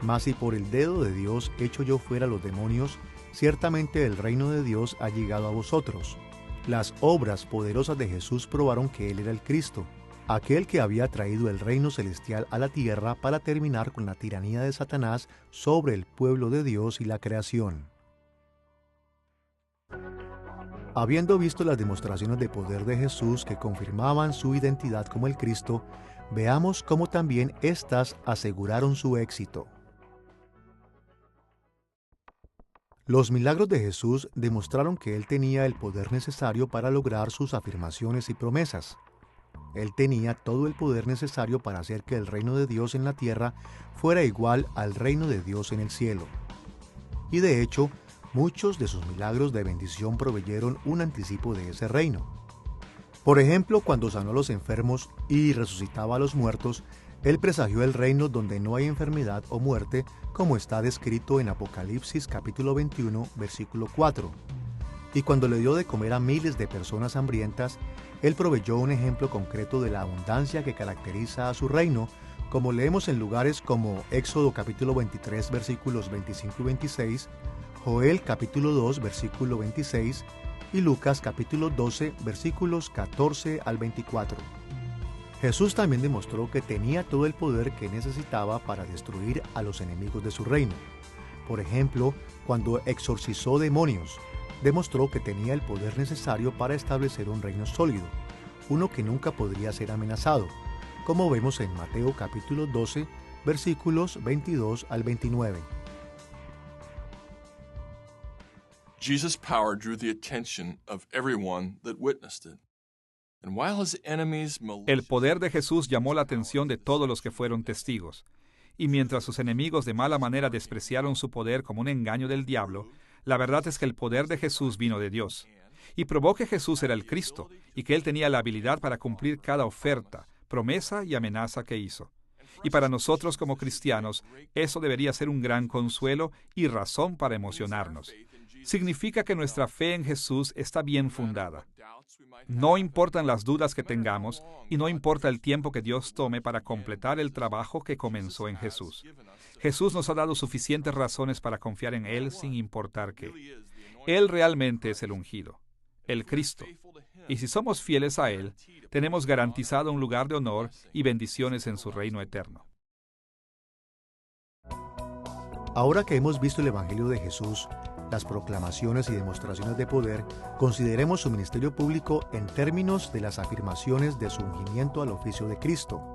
S3: Mas si por el dedo de Dios echo yo fuera los demonios, ciertamente el reino de Dios ha llegado a vosotros. Las obras poderosas de Jesús probaron que Él era el Cristo, aquel que había traído el reino celestial a la tierra para terminar con la tiranía de Satanás sobre el pueblo de Dios y la creación. Habiendo visto las demostraciones de poder de Jesús que confirmaban su identidad como el Cristo, veamos cómo también éstas aseguraron su éxito. Los milagros de Jesús demostraron que Él tenía el poder necesario para lograr sus afirmaciones y promesas. Él tenía todo el poder necesario para hacer que el reino de Dios en la tierra fuera igual al reino de Dios en el cielo. Y de hecho, muchos de sus milagros de bendición proveyeron un anticipo de ese reino. Por ejemplo, cuando sanó a los enfermos y resucitaba a los muertos, Él presagió el reino donde no hay enfermedad o muerte, como está descrito en Apocalipsis capítulo 21, versículo 4. Y cuando le dio de comer a miles de personas hambrientas, Él proveyó un ejemplo concreto de la abundancia que caracteriza a su reino, como leemos en lugares como Éxodo capítulo 23, versículos 25 y 26, Joel capítulo 2, versículo 26, y Lucas capítulo 12, versículos 14 al 24. Jesús también demostró que tenía todo el poder que necesitaba para destruir a los enemigos de su reino. Por ejemplo, cuando exorcizó demonios, demostró que tenía el poder necesario para establecer un reino sólido, uno que nunca podría ser amenazado, como vemos en Mateo capítulo 12, versículos 22 al 29.
S1: Jesus' power drew the attention of everyone that witnessed it. And while his enemies
S2: El poder de Jesús llamó la atención de todos los que fueron testigos. Y mientras sus enemigos de mala manera despreciaron su poder como un engaño del diablo, la verdad es que el poder de Jesús vino de Dios. Y probó que Jesús era el Cristo, y que Él tenía la habilidad para cumplir cada oferta, promesa y amenaza que hizo. Y para nosotros como cristianos, eso debería ser un gran consuelo y razón para emocionarnos. Significa que nuestra fe en Jesús está bien fundada. No importan las dudas que tengamos y no importa el tiempo que Dios tome para completar el trabajo que comenzó en Jesús. Jesús nos ha dado suficientes razones para confiar en Él sin importar qué. Él realmente es el ungido, el Cristo. Y si somos fieles a Él, tenemos garantizado un lugar de honor y bendiciones en su reino eterno.
S3: Ahora que hemos visto el Evangelio de Jesús, las proclamaciones y demostraciones de poder, consideremos su ministerio público en términos de las afirmaciones de su ungimiento al oficio de Cristo.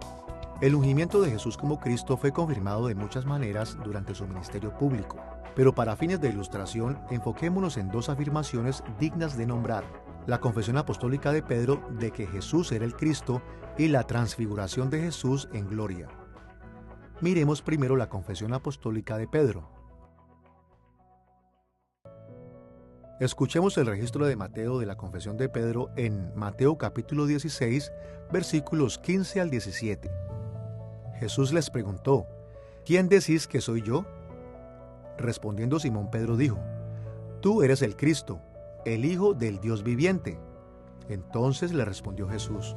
S3: El ungimiento de Jesús como Cristo fue confirmado de muchas maneras durante su ministerio público, pero para fines de ilustración, enfoquémonos en dos afirmaciones dignas de nombrar: la confesión apostólica de Pedro de que Jesús era el Cristo y la transfiguración de Jesús en gloria. Miremos primero la confesión apostólica de Pedro. Escuchemos el registro de Mateo de la confesión de Pedro en Mateo capítulo 16, versículos 15 al 17. Jesús les preguntó: ¿Quién decís que soy yo? Respondiendo Simón Pedro dijo: Tú eres el Cristo, el Hijo del Dios viviente. Entonces le respondió Jesús: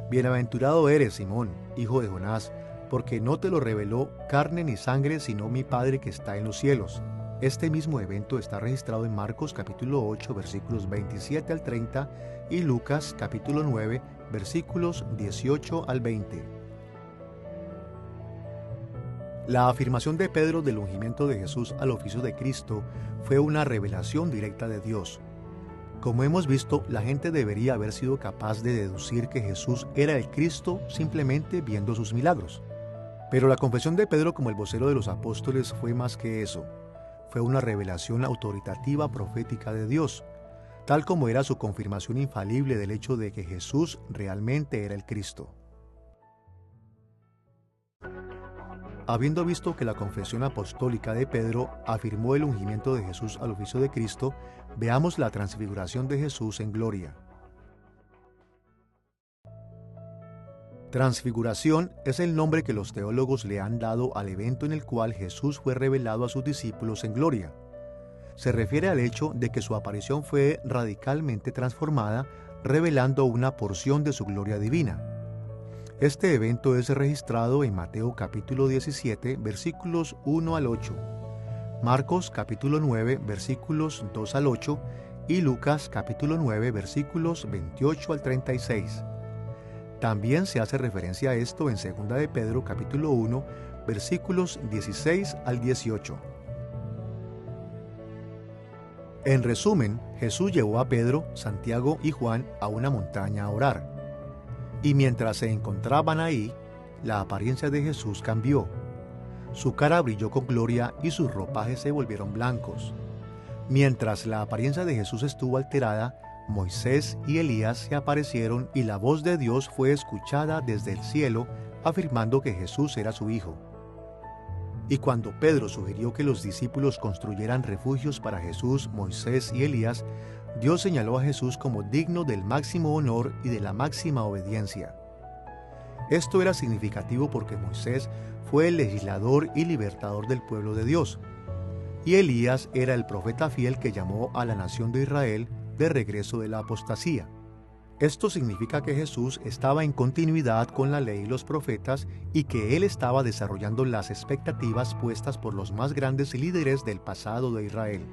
S3: Bienaventurado eres, Simón, hijo de Jonás, porque no te lo reveló carne ni sangre, sino mi Padre que está en los cielos. Este mismo evento está registrado en Marcos capítulo 8, versículos 27 al 30 y Lucas capítulo 9, versículos 18 al 20. La afirmación de Pedro del ungimiento de Jesús al oficio de Cristo fue una revelación directa de Dios. Como hemos visto, la gente debería haber sido capaz de deducir que Jesús era el Cristo simplemente viendo sus milagros. Pero la confesión de Pedro como el vocero de los apóstoles fue más que eso. Fue una revelación autoritativa profética de Dios, tal como era su confirmación infalible del hecho de que Jesús realmente era el Cristo. Habiendo visto que la confesión apostólica de Pedro afirmó el ungimiento de Jesús al oficio de Cristo, veamos la transfiguración de Jesús en gloria. Transfiguración es el nombre que los teólogos le han dado al evento en el cual Jesús fue revelado a sus discípulos en gloria. Se refiere al hecho de que su aparición fue radicalmente transformada, revelando una porción de su gloria divina. Este evento es registrado en Mateo capítulo 17, versículos 1 al 8, Marcos capítulo 9, versículos 2 al 8 y Lucas capítulo 9, versículos 28 al 36. También se hace referencia a esto en 2 de Pedro capítulo 1, versículos 16 al 18. En resumen, Jesús llevó a Pedro, Santiago y Juan a una montaña a orar. Y mientras se encontraban ahí, la apariencia de Jesús cambió. Su cara brilló con gloria y sus ropajes se volvieron blancos. Mientras la apariencia de Jesús estuvo alterada, Moisés y Elías se aparecieron y la voz de Dios fue escuchada desde el cielo, afirmando que Jesús era su Hijo. Y cuando Pedro sugirió que los discípulos construyeran refugios para Jesús, Moisés y Elías, Dios señaló a Jesús como digno del máximo honor y de la máxima obediencia. Esto era significativo porque Moisés fue el legislador y libertador del pueblo de Dios, y Elías era el profeta fiel que llamó a la nación de Israel de regreso de la apostasía. Esto significa que Jesús estaba en continuidad con la ley y los profetas y que él estaba desarrollando las expectativas puestas por los más grandes líderes del pasado de Israel.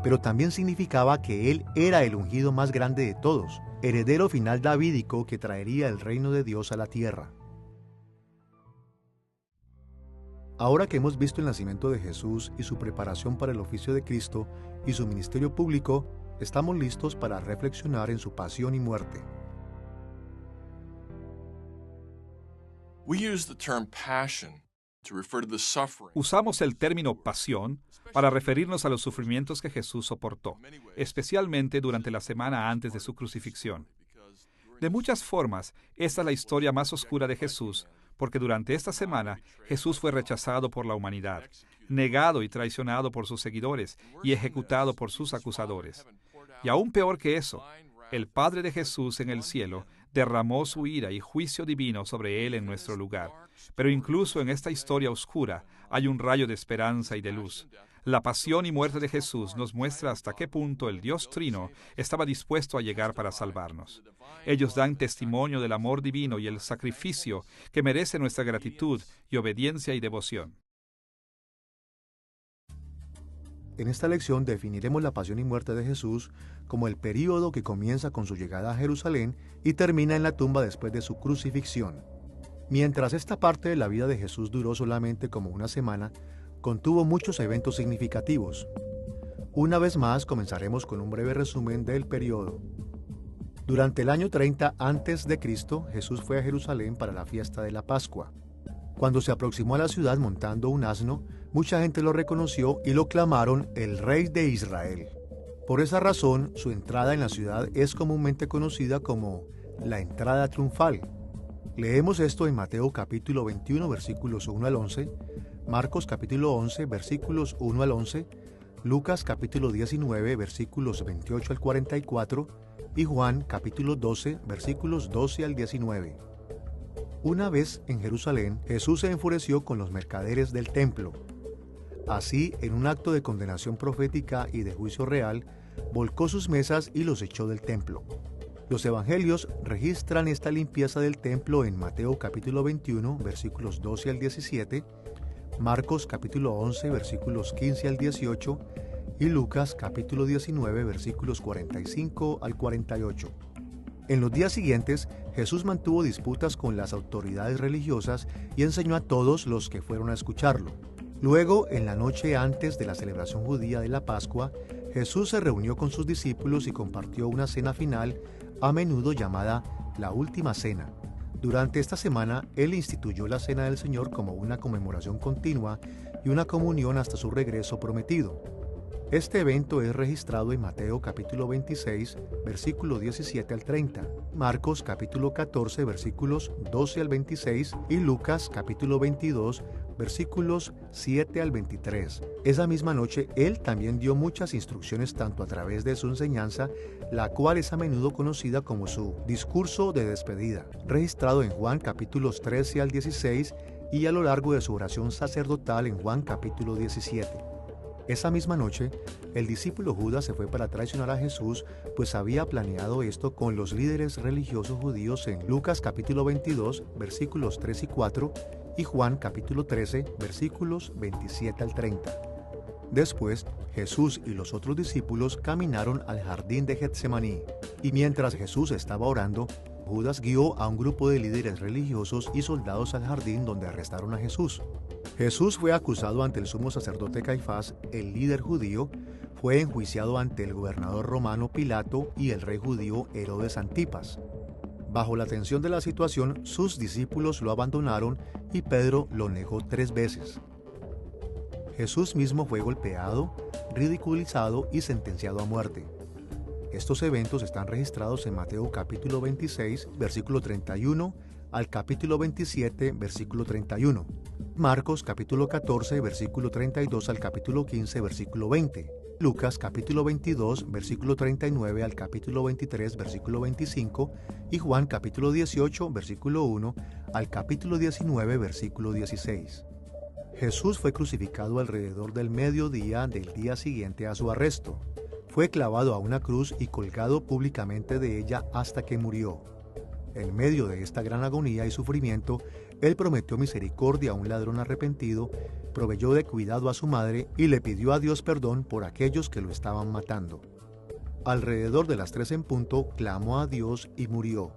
S3: Pero también significaba que él era el ungido más grande de todos, heredero final davídico que traería el reino de Dios a la tierra. Ahora que hemos visto el nacimiento de Jesús y su preparación para el oficio de Cristo y su ministerio público, estamos listos para reflexionar en su pasión y muerte.
S2: Usamos el término pasión para referirnos a los sufrimientos que Jesús soportó, especialmente durante la semana antes de su crucifixión. De muchas formas, esta es la historia más oscura de Jesús, porque durante esta semana Jesús fue rechazado por la humanidad, negado y traicionado por sus seguidores y ejecutado por sus acusadores. Y aún peor que eso, el Padre de Jesús en el cielo derramó su ira y juicio divino sobre él en nuestro lugar. Pero incluso en esta historia oscura hay un rayo de esperanza y de luz. La pasión y muerte de Jesús nos muestra hasta qué punto el Dios Trino estaba dispuesto a llegar para salvarnos. Ellos dan testimonio del amor divino y el sacrificio que merece nuestra gratitud y obediencia y devoción.
S3: En esta lección definiremos la pasión y muerte de Jesús como el período que comienza con su llegada a Jerusalén y termina en la tumba después de su crucifixión. Mientras esta parte de la vida de Jesús duró solamente como una semana, contuvo muchos eventos significativos. Una vez más comenzaremos con un breve resumen del periodo. Durante el año 30 a.C., Jesús fue a Jerusalén para la fiesta de la Pascua. Cuando se aproximó a la ciudad montando un asno, mucha gente lo reconoció y lo clamaron el Rey de Israel. Por esa razón, su entrada en la ciudad es comúnmente conocida como la entrada triunfal. Leemos esto en Mateo capítulo 21, versículos 1 al 11, Marcos capítulo 11, versículos 1 al 11, Lucas capítulo 19 versículos 28 al 44 y Juan capítulo 12 versículos 12 al 19. Una vez en Jerusalén, Jesús se enfureció con los mercaderes del templo. Así, en un acto de condenación profética y de juicio real, volcó sus mesas y los echó del templo. Los evangelios registran esta limpieza del templo en Mateo capítulo 21 versículos 12 al 17, Marcos capítulo 11 versículos 15 al 18 y Lucas capítulo 19 versículos 45 al 48. En los días siguientes, Jesús mantuvo disputas con las autoridades religiosas y enseñó a todos los que fueron a escucharlo. Luego, en la noche antes de la celebración judía de la Pascua, Jesús se reunió con sus discípulos y compartió una cena final, a menudo llamada la Última Cena. Durante esta semana, Él instituyó la Cena del Señor como una conmemoración continua y una comunión hasta su regreso prometido. Este evento es registrado en Mateo capítulo 26, versículo 17 al 30, Marcos capítulo 14, versículos 12 al 26 y Lucas capítulo 22, versículos 7 al 23. Esa misma noche, Él también dio muchas instrucciones tanto a través de su enseñanza, la cual es a menudo conocida como su discurso de despedida, registrado en Juan capítulos 13 al 16 y a lo largo de su oración sacerdotal en Juan capítulo 17. Esa misma noche, el discípulo Judas se fue para traicionar a Jesús, pues había planeado esto con los líderes religiosos judíos en Lucas capítulo 22, versículos 3 y 4, y Juan capítulo 13, versículos 27 al 30. Después, Jesús y los otros discípulos caminaron al jardín de Getsemaní, y mientras Jesús estaba orando, Judas guió a un grupo de líderes religiosos y soldados al jardín donde arrestaron a Jesús. Jesús fue acusado ante el sumo sacerdote Caifás, el líder judío, fue enjuiciado ante el gobernador romano Pilato y el rey judío Herodes Antipas. Bajo la tensión de la situación, sus discípulos lo abandonaron y Pedro lo negó 3 veces. Jesús mismo fue golpeado, ridiculizado y sentenciado a muerte. Estos eventos están registrados en Mateo capítulo 26, versículo 31, al capítulo 27, versículo 31. Marcos capítulo 14, versículo 32 al capítulo 15, versículo 20. Lucas capítulo 22, versículo 39 al capítulo 23, versículo 25. Y Juan capítulo 18, versículo 1 al capítulo 19, versículo 16. Jesús fue crucificado alrededor del mediodía del día siguiente a su arresto. Fue clavado a una cruz y colgado públicamente de ella hasta que murió. En medio de esta gran agonía y sufrimiento, Él prometió misericordia a un ladrón arrepentido, proveyó de cuidado a su madre y le pidió a Dios perdón por aquellos que lo estaban matando. Alrededor de las 3 en punto, clamó a Dios y murió.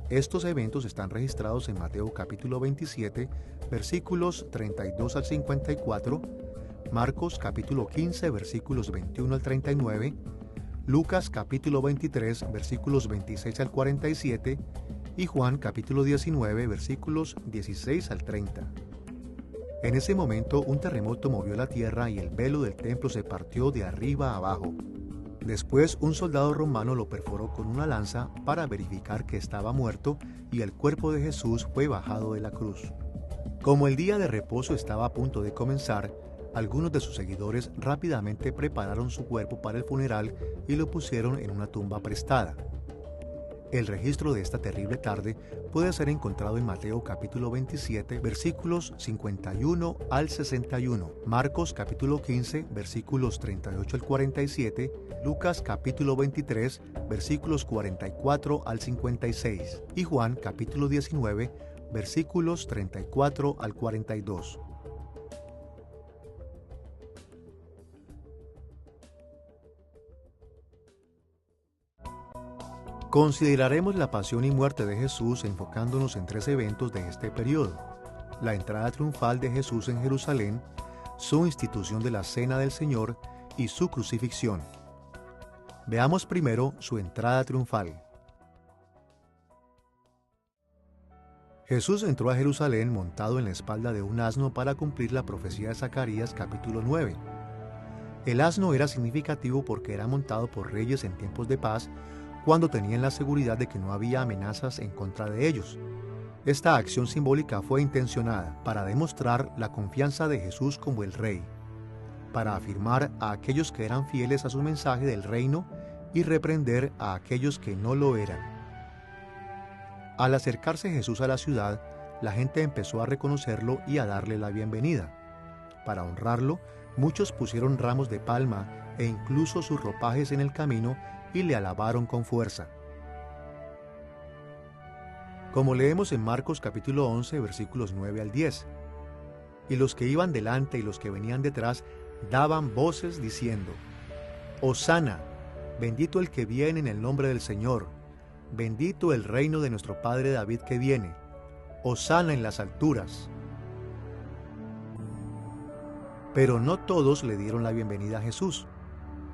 S3: Estos eventos están registrados en Mateo capítulo 27, versículos 32 al 54, Marcos capítulo 15, versículos 21 al 39, Lucas capítulo 23, versículos 26 al 47 y Juan capítulo 19, versículos 16 al 30. En ese momento un terremoto movió la tierra y el velo del templo se partió de arriba a abajo. Después un soldado romano lo perforó con una lanza para verificar que estaba muerto y el cuerpo de Jesús fue bajado de la cruz. Como el día de reposo estaba a punto de comenzar, algunos de sus seguidores rápidamente prepararon su cuerpo para el funeral y lo pusieron en una tumba prestada. El registro de esta terrible tarde puede ser encontrado en Mateo capítulo 27, versículos 51 al 61, Marcos capítulo 15, versículos 38 al 47, Lucas capítulo 23, versículos 44 al 56 y Juan capítulo 19, versículos 34 al 42. Consideraremos la pasión y muerte de Jesús enfocándonos en 3 eventos de este periodo: la entrada triunfal de Jesús en Jerusalén, su institución de la Cena del Señor y su crucifixión. Veamos primero su entrada triunfal. Jesús entró a Jerusalén montado en la espalda de un asno para cumplir la profecía de Zacarías capítulo 9. El asno era significativo porque era montado por reyes en tiempos de paz, cuando tenían la seguridad de que no había amenazas en contra de ellos. Esta acción simbólica fue intencionada para demostrar la confianza de Jesús como el rey. para afirmar a aquellos que eran fieles a su mensaje del reino y reprender a aquellos que no lo eran. Al acercarse Jesús a la ciudad, la gente empezó a reconocerlo y a darle la bienvenida. Para honrarlo, muchos pusieron ramos de palma e incluso sus ropajes en el camino y le alabaron con fuerza. Como leemos en Marcos capítulo 11, versículos 9 al 10. Y los que iban delante y los que venían detrás daban voces diciendo: Hosana, bendito el que viene en el nombre del Señor, bendito el reino de nuestro padre David que viene, Hosana en las alturas. Pero no todos le dieron la bienvenida a Jesús.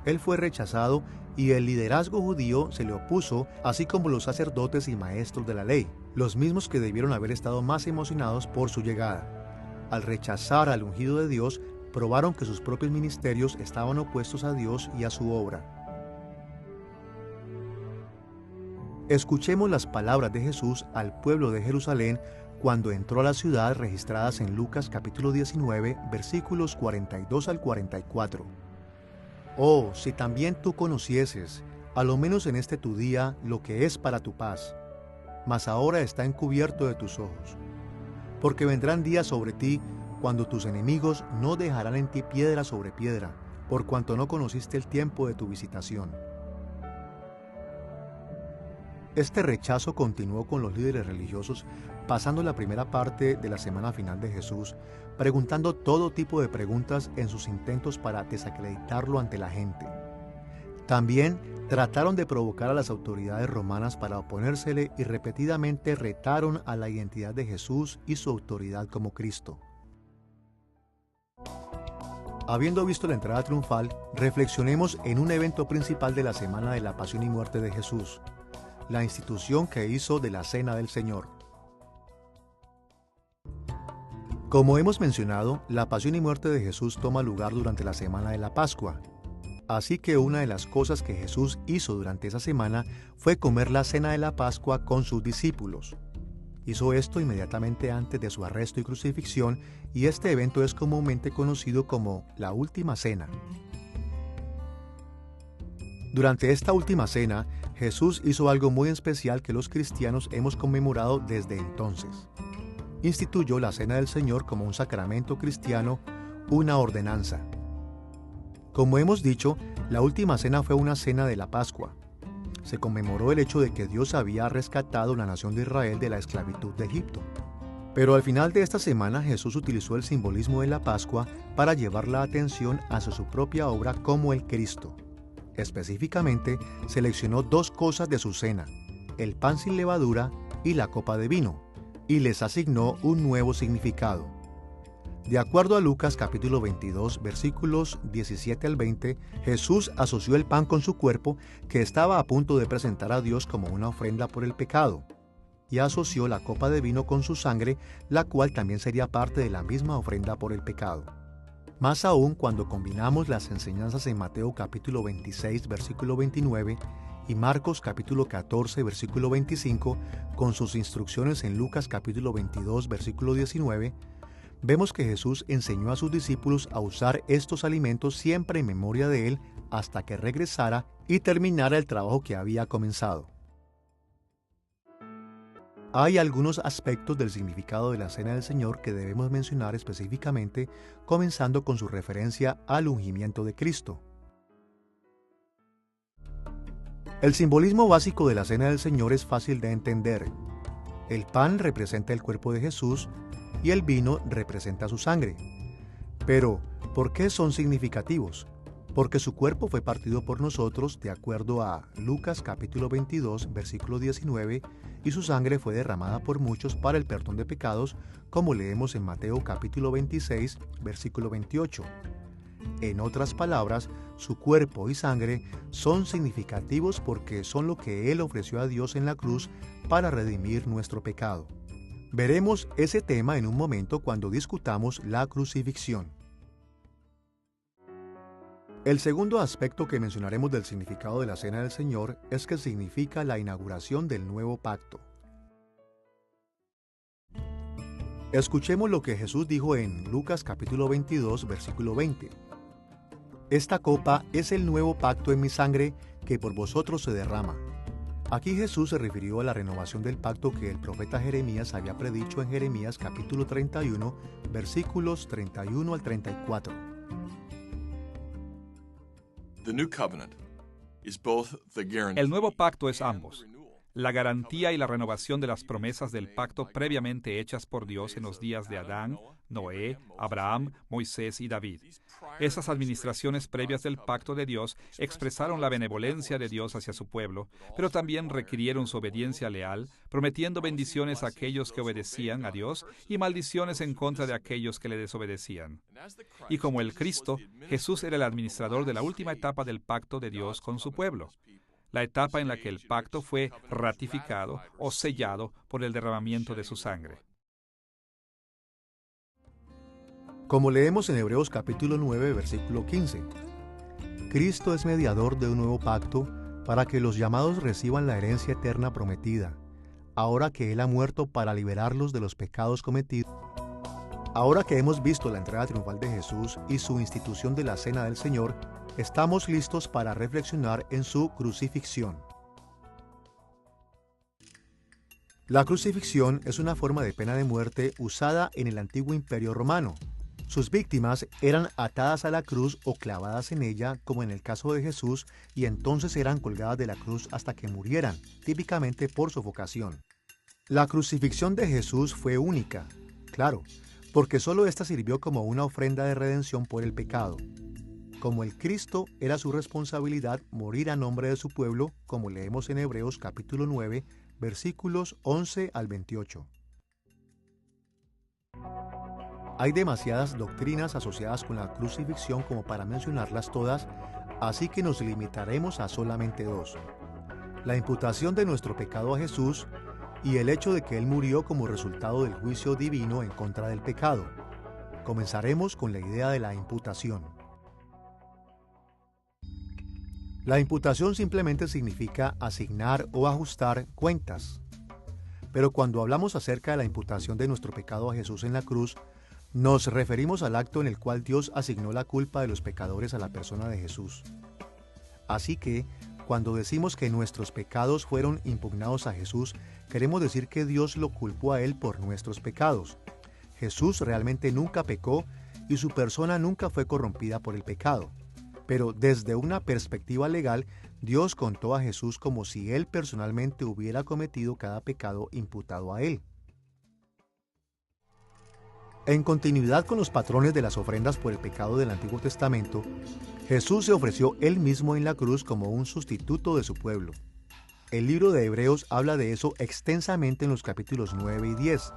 S3: Él fue rechazado y el liderazgo judío se le opuso, así como los sacerdotes y maestros de la ley, los mismos que debieron haber estado más emocionados por su llegada. Al rechazar al ungido de Dios, probaron que sus propios ministerios estaban opuestos a Dios y a su obra. Escuchemos las palabras de Jesús al pueblo de Jerusalén cuando entró a la ciudad, registradas en Lucas capítulo 19, versículos 42 al 44. Oh, si también tú conocieses, a lo menos en este tu día, lo que es para tu paz, mas ahora está encubierto de tus ojos. Porque vendrán días sobre ti, cuando tus enemigos no dejarán en ti piedra sobre piedra, por cuanto no conociste el tiempo de tu visitación. Este rechazo continuó con los líderes religiosos, pasando la primera parte de la semana final de Jesús, preguntando todo tipo de preguntas en sus intentos para desacreditarlo ante la gente. También trataron de provocar a las autoridades romanas para oponérsele y repetidamente retaron a la identidad de Jesús y su autoridad como Cristo. Habiendo visto la entrada triunfal, reflexionemos en un evento principal de la semana de la pasión y muerte de Jesús, la institución que hizo de la Cena del Señor. Como hemos mencionado, la pasión y muerte de Jesús toma lugar durante la semana de la Pascua. Así que una de las cosas que Jesús hizo durante esa semana fue comer la cena de la Pascua con sus discípulos. Hizo esto inmediatamente antes de su arresto y crucifixión, y este evento es comúnmente conocido como la Última Cena. Durante esta Última Cena, Jesús hizo algo muy especial que los cristianos hemos conmemorado desde entonces. Instituyó la Cena del Señor como un sacramento cristiano, una ordenanza. Como hemos dicho, la Última Cena fue una cena de la Pascua. Se conmemoró el hecho de que Dios había rescatado a la nación de Israel de la esclavitud de Egipto. Pero al final de esta semana Jesús utilizó el simbolismo de la Pascua para llevar la atención hacia su propia obra como el Cristo. Específicamente, seleccionó dos cosas de su cena, el pan sin levadura y la copa de vino, y les asignó un nuevo significado. De acuerdo a Lucas capítulo 22, versículos 17 al 20, Jesús asoció el pan con su cuerpo, que estaba a punto de presentar a Dios como una ofrenda por el pecado, y asoció la copa de vino con su sangre, la cual también sería parte de la misma ofrenda por el pecado. Más aún cuando combinamos las enseñanzas en Mateo capítulo 26, versículo 29, y Marcos capítulo 14, versículo 25, con sus instrucciones en Lucas capítulo 22, versículo 19, vemos que Jesús enseñó a sus discípulos a usar estos alimentos siempre en memoria de Él hasta que regresara y terminara el trabajo que había comenzado. Hay algunos aspectos del significado de la Cena del Señor que debemos mencionar específicamente, comenzando con su referencia al ungimiento de Cristo. El simbolismo básico de la Cena del Señor es fácil de entender. El pan representa el cuerpo de Jesús y el vino representa su sangre. Pero, ¿por qué son significativos? Porque su cuerpo fue partido por nosotros, de acuerdo a Lucas capítulo 22, versículo 19, y su sangre fue derramada por muchos para el perdón de pecados, como leemos en Mateo capítulo 26, versículo 28. En otras palabras, su cuerpo y sangre son significativos porque son lo que Él ofreció a Dios en la cruz para redimir nuestro pecado. Veremos ese tema en un momento cuando discutamos la crucifixión. El segundo aspecto que mencionaremos del significado de la Cena del Señor es que significa la inauguración del nuevo pacto. Escuchemos lo que Jesús dijo en Lucas capítulo 22, versículo 20. Esta copa es el nuevo pacto en mi sangre que por vosotros se derrama. Aquí Jesús se refirió a la renovación del pacto que el profeta Jeremías había predicho en Jeremías capítulo 31, versículos 31 al 34.
S2: El nuevo pacto es ambos: la garantía y la renovación de las promesas del pacto previamente hechas por Dios en los días de Adán, Noé, Abraham, Moisés y David. Esas administraciones previas del pacto de Dios expresaron la benevolencia de Dios hacia su pueblo, pero también requirieron su obediencia leal, prometiendo bendiciones a aquellos que obedecían a Dios y maldiciones en contra de aquellos que le desobedecían. Y como el Cristo, Jesús era el administrador de la última etapa del pacto de Dios con su pueblo, la etapa en la que el pacto fue ratificado o sellado por el derramamiento de su sangre.
S3: Como leemos en Hebreos capítulo 9, versículo 15, Cristo es mediador de un nuevo pacto para que los llamados reciban la herencia eterna prometida, ahora que Él ha muerto para liberarlos de los pecados cometidos. Ahora que hemos visto la entrega triunfal de Jesús y su institución de la Cena del Señor, estamos listos para reflexionar en su crucifixión. La crucifixión es una forma de pena de muerte usada en el antiguo Imperio Romano. Sus víctimas eran atadas a la cruz o clavadas en ella, como en el caso de Jesús, y entonces eran colgadas de la cruz hasta que murieran, típicamente por sofocación. La crucifixión de Jesús fue única, claro, porque solo esta sirvió como una ofrenda de redención por el pecado. Como el Cristo, era su responsabilidad morir a nombre de su pueblo, como leemos en Hebreos capítulo 9, versículos 11 al 28. Hay demasiadas doctrinas asociadas con la crucifixión como para mencionarlas todas, así que nos limitaremos a solamente dos: la imputación de nuestro pecado a Jesús y el hecho de que Él murió como resultado del juicio divino en contra del pecado. Comenzaremos con la idea de la imputación. La imputación simplemente significa asignar o ajustar cuentas. Pero cuando hablamos acerca de la imputación de nuestro pecado a Jesús en la cruz, nos referimos al acto en el cual Dios asignó la culpa de los pecadores a la persona de Jesús. Así que, cuando decimos que nuestros pecados fueron impugnados a Jesús, queremos decir que Dios lo culpó a Él por nuestros pecados. Jesús realmente nunca pecó y su persona nunca fue corrompida por el pecado. Pero desde una perspectiva legal, Dios contó a Jesús como si Él personalmente hubiera cometido cada pecado imputado a Él. En continuidad con los patrones de las ofrendas por el pecado del Antiguo Testamento, Jesús se ofreció Él mismo en la cruz como un sustituto de su pueblo. El libro de Hebreos habla de eso extensamente en los capítulos 9 y 10.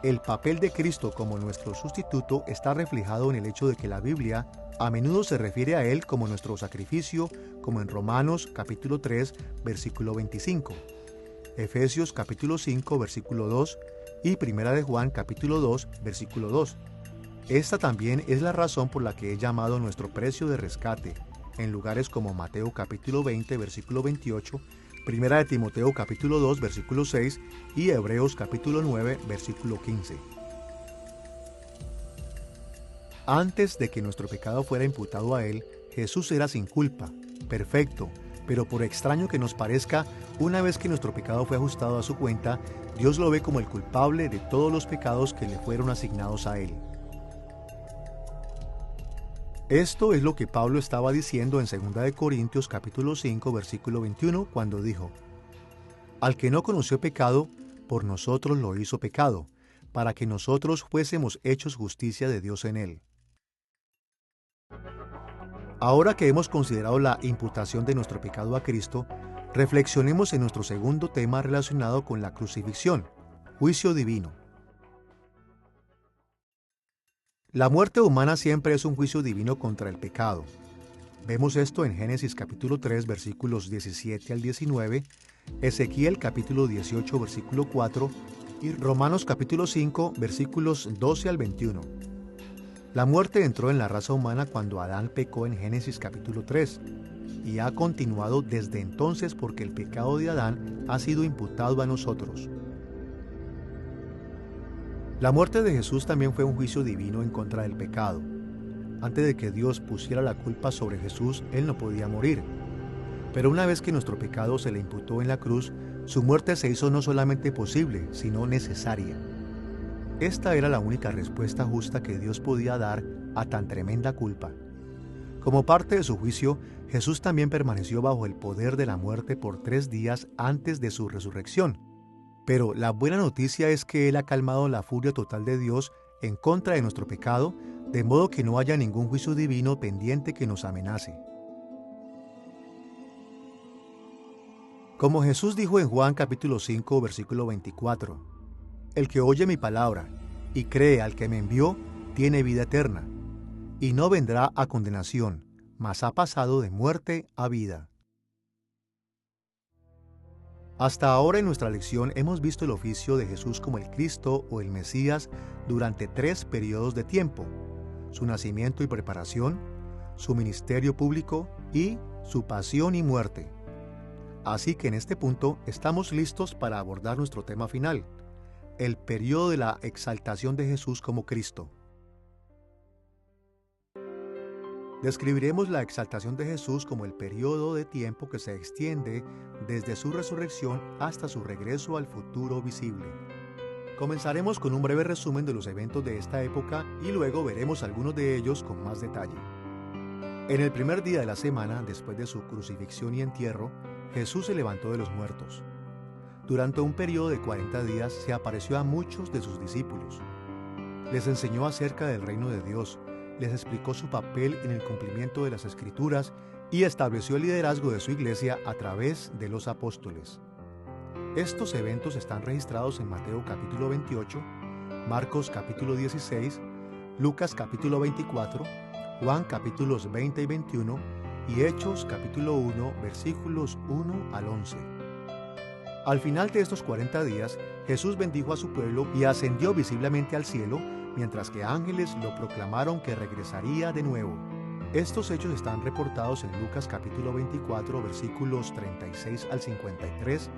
S3: El papel de Cristo como nuestro sustituto está reflejado en el hecho de que la Biblia a menudo se refiere a Él como nuestro sacrificio, como en Romanos capítulo 3, versículo 25, Efesios capítulo 5, versículo 2 y Primera de Juan capítulo 2, versículo 2. Esta también es la razón por la que he llamado nuestro precio de rescate, en lugares como Mateo capítulo 20, versículo 28, Primera de Timoteo capítulo 2, versículo 6 y Hebreos capítulo 9, versículo 15. Antes de que nuestro pecado fuera imputado a Él, Jesús era sin culpa, perfecto, pero por extraño que nos parezca, una vez que nuestro pecado fue ajustado a su cuenta, Dios lo ve como el culpable de todos los pecados que le fueron asignados a Él. Esto es lo que Pablo estaba diciendo en 2 Corintios capítulo 5, versículo 21, cuando dijo: Al que no conoció pecado, por nosotros lo hizo pecado, para que nosotros fuésemos hechos justicia de Dios en Él. Ahora que hemos considerado la imputación de nuestro pecado a Cristo, reflexionemos en nuestro segundo tema relacionado con la crucifixión, juicio divino. La muerte humana siempre es un juicio divino contra el pecado. Vemos esto en Génesis capítulo 3, versículos 17 al 19, Ezequiel capítulo 18, versículo 4 y Romanos capítulo 5, versículos 12 al 21. La muerte entró en la raza humana cuando Adán pecó en Génesis capítulo 3 y ha continuado desde entonces porque el pecado de Adán ha sido imputado a nosotros. La muerte de Jesús también fue un juicio divino en contra del pecado. Antes de que Dios pusiera la culpa sobre Jesús, Él no podía morir. Pero una vez que nuestro pecado se le imputó en la cruz, su muerte se hizo no solamente posible, sino necesaria. Esta era la única respuesta justa que Dios podía dar a tan tremenda culpa. Como parte de su juicio, Jesús también permaneció bajo el poder de la muerte por 3 días antes de su resurrección. Pero la buena noticia es que Él ha calmado la furia total de Dios en contra de nuestro pecado, de modo que no haya ningún juicio divino pendiente que nos amenace. Como Jesús dijo en Juan capítulo 5, versículo 24, el que oye mi palabra y cree al que me envió, tiene vida eterna, y no vendrá a condenación, mas ha pasado de muerte a vida. Hasta ahora en nuestra lección hemos visto el oficio de Jesús como el Cristo o el Mesías durante 3 periodos de tiempo: su nacimiento y preparación, su ministerio público y su pasión y muerte. Así que en este punto estamos listos para abordar nuestro tema final, el periodo de la exaltación de Jesús como Cristo. Describiremos la exaltación de Jesús como el periodo de tiempo que se extiende desde su resurrección hasta su regreso al futuro visible. Comenzaremos con un breve resumen de los eventos de esta época y luego veremos algunos de ellos con más detalle. En el primer día de la semana, después de su crucifixión y entierro, Jesús se levantó de los muertos. Durante un periodo de 40 días se apareció a muchos de sus discípulos. Les enseñó acerca del reino de Dios, les explicó su papel en el cumplimiento de las Escrituras y estableció el liderazgo de su iglesia a través de los apóstoles. Estos eventos están registrados en Mateo capítulo 28, Marcos capítulo 16, Lucas capítulo 24, Juan capítulos 20 y 21 y Hechos capítulo 1 versículos 1 al 11. Al final de estos 40 días, Jesús bendijo a su pueblo y ascendió visiblemente al cielo, mientras que ángeles lo proclamaron que regresaría de nuevo. Estos hechos están reportados en Lucas capítulo 24 versículos 36 al 53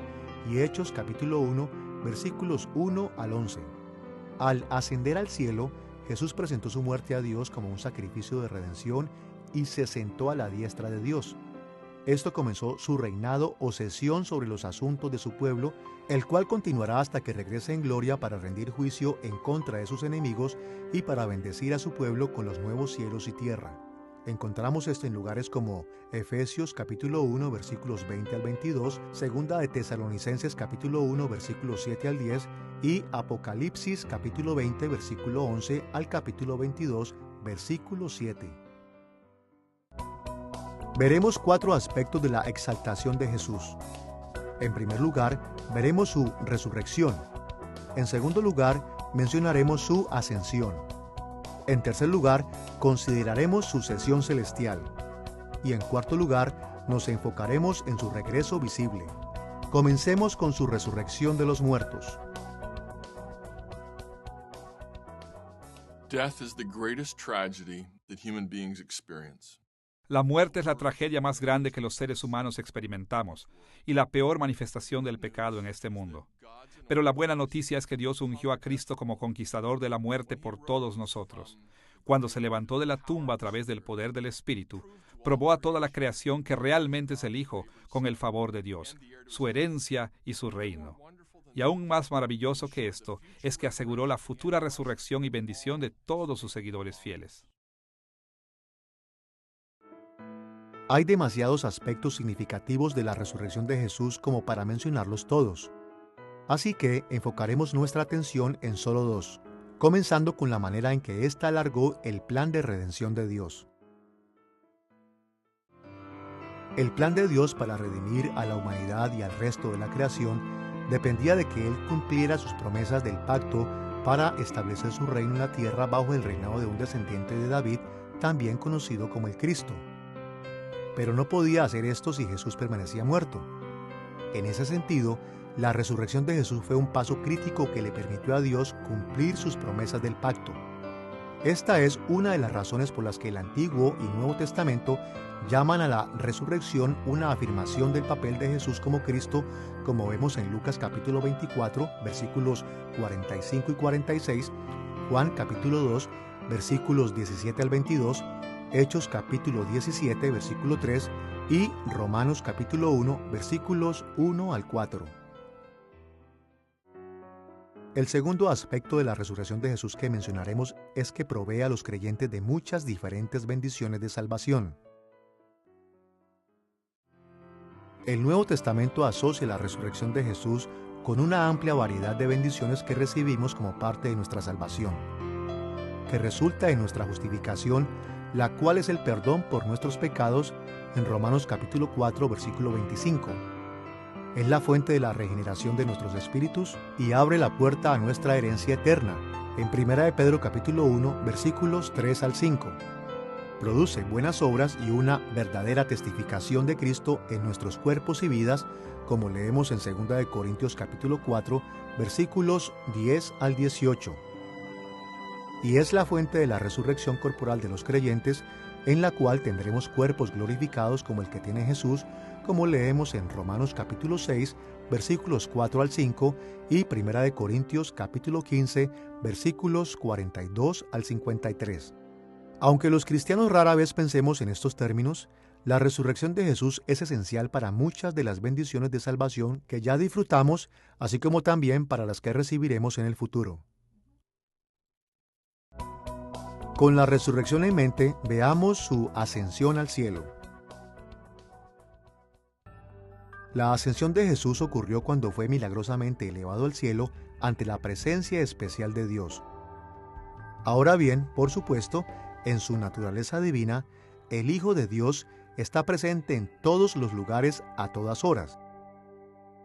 S3: y Hechos capítulo 1 versículos 1 al 11. Al ascender al cielo, Jesús presentó su muerte a Dios como un sacrificio de redención y se sentó a la diestra de Dios. Esto comenzó su reinado o sesión sobre los asuntos de su pueblo, el cual continuará hasta que regrese en gloria para rendir juicio en contra de sus enemigos y para bendecir a su pueblo con los nuevos cielos y tierra. Encontramos esto en lugares como Efesios capítulo 1 versículos 20 al 22, Segunda de Tesalonicenses capítulo 1 versículos 7 al 10 y Apocalipsis capítulo 20 versículo 11 al capítulo 22 versículo 7. Veremos 4 aspectos de la exaltación de Jesús. En primer lugar, veremos su resurrección. En segundo lugar, mencionaremos su ascensión. En tercer lugar, consideraremos su sesión celestial. Y en cuarto lugar, nos enfocaremos en su regreso visible. Comencemos con su resurrección de los muertos.
S1: Death is the greatest tragedy that human beings experience.
S2: La muerte es la tragedia más grande que los seres humanos experimentamos y la peor manifestación del pecado en este mundo. Pero la buena noticia es que Dios ungió a Cristo como conquistador de la muerte por todos nosotros. Cuando se levantó de la tumba a través del poder del Espíritu, probó a toda la creación que realmente es el Hijo con el favor de Dios, su herencia y su reino. Y aún más maravilloso que esto es que aseguró la futura resurrección y bendición de todos sus seguidores fieles.
S3: Hay demasiados aspectos significativos de la resurrección de Jesús como para mencionarlos todos. Así que enfocaremos nuestra atención en solo 2, comenzando con la manera en que ésta alargó el plan de redención de Dios. El plan de Dios para redimir a la humanidad y al resto de la creación dependía de que Él cumpliera sus promesas del pacto para establecer su reino en la tierra bajo el reinado de un descendiente de David, también conocido como el Cristo. Pero no podía hacer esto si Jesús permanecía muerto. En ese sentido, la resurrección de Jesús fue un paso crítico que le permitió a Dios cumplir sus promesas del pacto. Esta es una de las razones por las que el Antiguo y Nuevo Testamento llaman a la resurrección una afirmación del papel de Jesús como Cristo, como vemos en Lucas capítulo 24, versículos 45 y 46, Juan capítulo 2, versículos 17 al 22, Hechos capítulo 17, versículo 3 y Romanos capítulo 1, versículos 1 al 4. El segundo aspecto de la resurrección de Jesús que mencionaremos es que provee a los creyentes de muchas diferentes bendiciones de salvación. El Nuevo Testamento asocia la resurrección de Jesús con una amplia variedad de bendiciones que recibimos como parte de nuestra salvación, que resulta en nuestra justificación, la cual es el perdón por nuestros pecados en Romanos capítulo 4, versículo 25. Es la fuente de la regeneración de nuestros espíritus y abre la puerta a nuestra herencia eterna en 1 Pedro capítulo 1, versículos 3 al 5. Produce buenas obras y una verdadera testificación de Cristo en nuestros cuerpos y vidas, como leemos en 2 Corintios capítulo 4, versículos 10 al 18. Y es la fuente de la resurrección corporal de los creyentes, en la cual tendremos cuerpos glorificados como el que tiene Jesús, como leemos en Romanos capítulo 6, versículos 4 al 5 y 1 Corintios capítulo 15, versículos 42 al 53. Aunque los cristianos rara vez pensemos en estos términos, la resurrección de Jesús es esencial para muchas de las bendiciones de salvación que ya disfrutamos, así como también para las que recibiremos en el futuro. Con la resurrección en mente, veamos su ascensión al cielo. La ascensión de Jesús ocurrió cuando fue milagrosamente elevado al cielo ante la presencia especial de Dios. Ahora bien, por supuesto, en su naturaleza divina, el Hijo de Dios está presente en todos los lugares a todas horas.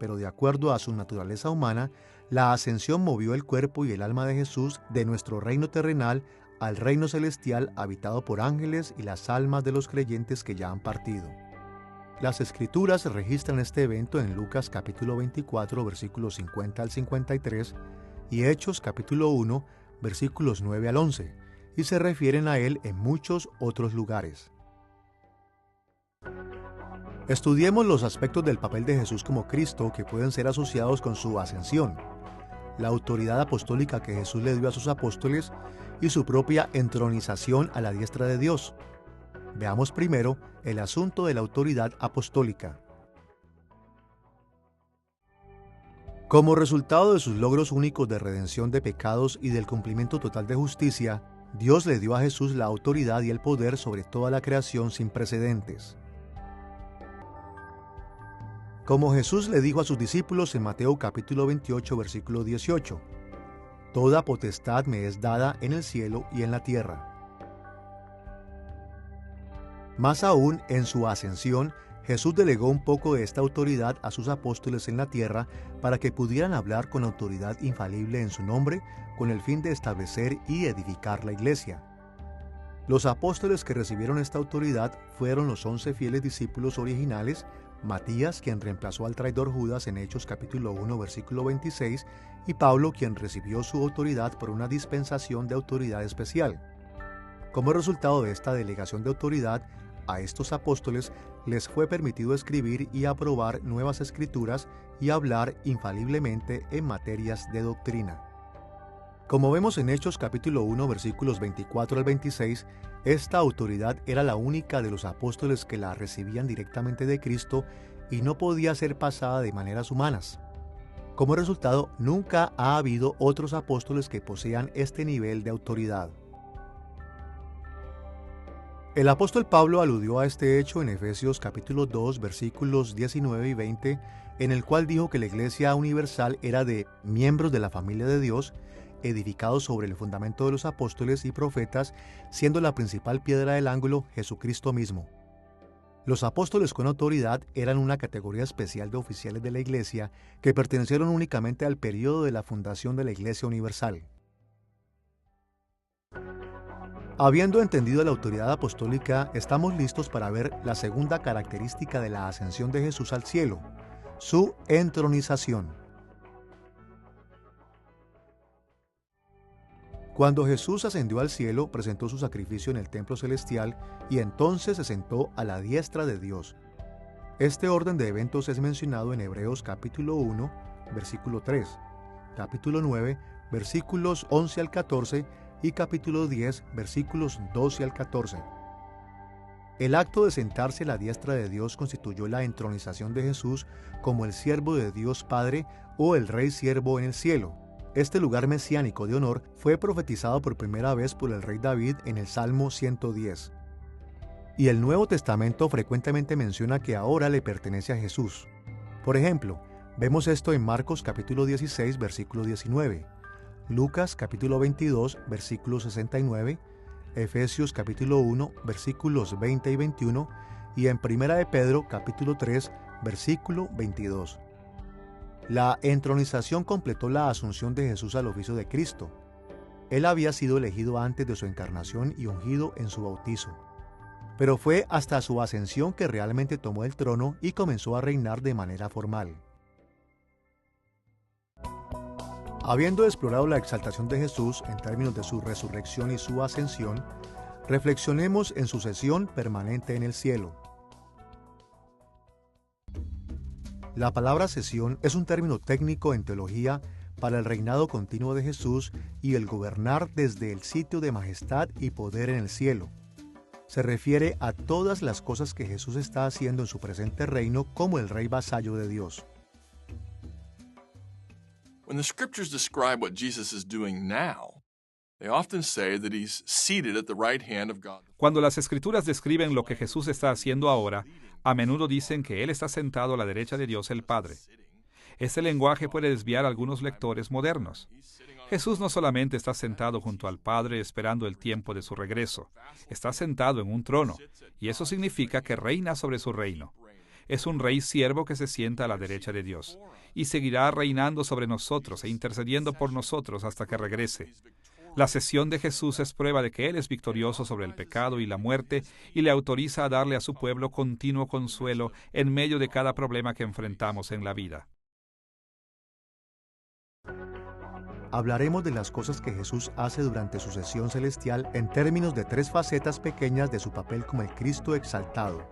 S3: Pero de acuerdo a su naturaleza humana, la ascensión movió el cuerpo y el alma de Jesús de nuestro reino terrenal al reino celestial habitado por ángeles y las almas de los creyentes que ya han partido. Las Escrituras registran este evento en Lucas capítulo 24, versículos 50 al 53 y Hechos capítulo 1, versículos 9 al 11, y se refieren a él en muchos otros lugares. Estudiemos los aspectos del papel de Jesús como Cristo que pueden ser asociados con su ascensión, la autoridad apostólica que Jesús le dio a sus apóstoles y su propia entronización a la diestra de Dios. Veamos primero el asunto de la autoridad apostólica. Como resultado de sus logros únicos de redención de pecados y del cumplimiento total de justicia, Dios le dio a Jesús la autoridad y el poder sobre toda la creación sin precedentes. Como Jesús le dijo a sus discípulos en Mateo capítulo 28, versículo 18, «Toda potestad me es dada en el cielo y en la tierra». Más aún, en su ascensión, Jesús delegó un poco de esta autoridad a sus apóstoles en la tierra para que pudieran hablar con autoridad infalible en su nombre, con el fin de establecer y edificar la iglesia. Los apóstoles que recibieron esta autoridad fueron los 11 fieles discípulos originales, Matías, quien reemplazó al traidor Judas en Hechos capítulo 1, versículo 26, y Pablo, quien recibió su autoridad por una dispensación de autoridad especial. Como resultado de esta delegación de autoridad, a estos apóstoles les fue permitido escribir y aprobar nuevas escrituras y hablar infaliblemente en materias de doctrina. Como vemos en Hechos capítulo 1, versículos 24 al 26, esta autoridad era la única de los apóstoles que la recibían directamente de Cristo y no podía ser pasada de maneras humanas. Como resultado, nunca ha habido otros apóstoles que posean este nivel de autoridad. El apóstol Pablo aludió a este hecho en Efesios capítulo 2, versículos 19 y 20, en el cual dijo que la Iglesia universal era de miembros de la familia de Dios, edificados sobre el fundamento de los apóstoles y profetas, siendo la principal piedra del ángulo Jesucristo mismo. Los apóstoles con autoridad eran una categoría especial de oficiales de la Iglesia que pertenecieron únicamente al período de la fundación de la Iglesia universal. Habiendo entendido la autoridad apostólica, estamos listos para ver la segunda característica de la ascensión de Jesús al cielo, su entronización. Cuando Jesús ascendió al cielo, presentó su sacrificio en el templo celestial y entonces se sentó a la diestra de Dios. Este orden de eventos es mencionado en Hebreos capítulo 1, versículo 3, capítulo 9, versículos 11 al 14 y capítulo 10, versículos 12 al 14. El acto de sentarse a la diestra de Dios constituyó la entronización de Jesús como el siervo de Dios Padre o el Rey siervo en el cielo. Este lugar mesiánico de honor fue profetizado por primera vez por el rey David en el Salmo 110. Y el Nuevo Testamento frecuentemente menciona que ahora le pertenece a Jesús. Por ejemplo, vemos esto en Marcos capítulo 16, versículo 19, Lucas capítulo 22, versículo 69, Efesios capítulo 1, versículos 20 y 21, y en Primera de Pedro capítulo 3, versículo 22. La entronización completó la asunción de Jesús al oficio de Cristo. Él había sido elegido antes de su encarnación y ungido en su bautizo. Pero fue hasta su ascensión que realmente tomó el trono y comenzó a reinar de manera formal. Habiendo explorado la exaltación de Jesús en términos de su resurrección y su ascensión, reflexionemos en su sesión permanente en el cielo. La palabra sesión es un término técnico en teología para el reinado continuo de Jesús y el gobernar desde el sitio de majestad y poder en el cielo. Se refiere a todas las cosas que Jesús está haciendo en su presente reino como el rey vasallo de Dios.
S1: When the scriptures describe what Jesus is doing now, they often say that he's seated at the right hand of God.
S2: Cuando las Escrituras describen lo que Jesús está haciendo ahora, a menudo dicen que Él está sentado a la derecha de Dios el Padre. Este lenguaje puede desviar a algunos lectores modernos. Jesús no solamente está sentado junto al Padre esperando el tiempo de su regreso, está sentado en un trono, y eso significa que reina sobre su reino. Es un rey siervo que se sienta a la derecha de Dios, y seguirá reinando sobre nosotros e intercediendo por nosotros hasta que regrese. La sesión de Jesús es prueba de que Él es victorioso sobre el pecado y la muerte y le autoriza a darle a su pueblo continuo consuelo en medio de cada problema que enfrentamos en la vida.
S3: Hablaremos de las cosas que Jesús hace durante su sesión celestial en términos de tres facetas pequeñas de su papel como el Cristo exaltado.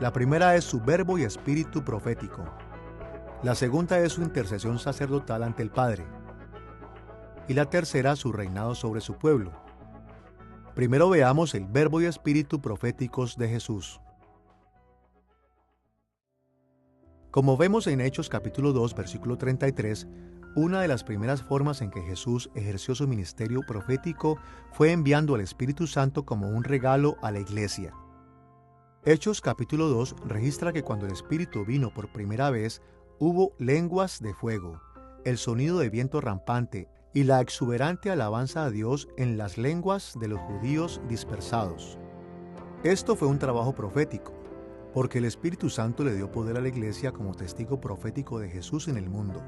S3: La primera es su verbo y espíritu profético. La segunda es su intercesión sacerdotal ante el Padre. Y la tercera, su reinado sobre su pueblo. Primero veamos el verbo y espíritu proféticos de Jesús. Como vemos en Hechos capítulo 2, versículo 33, una de las primeras formas en que Jesús ejerció su ministerio profético fue enviando al Espíritu Santo como un regalo a la iglesia. Hechos capítulo 2 registra que cuando el Espíritu vino por primera vez, hubo lenguas de fuego, el sonido de viento rampante y la exuberante alabanza a Dios en las lenguas de los judíos dispersados. Esto fue un trabajo profético, porque el Espíritu Santo le dio poder a la iglesia como testigo profético de Jesús en el mundo.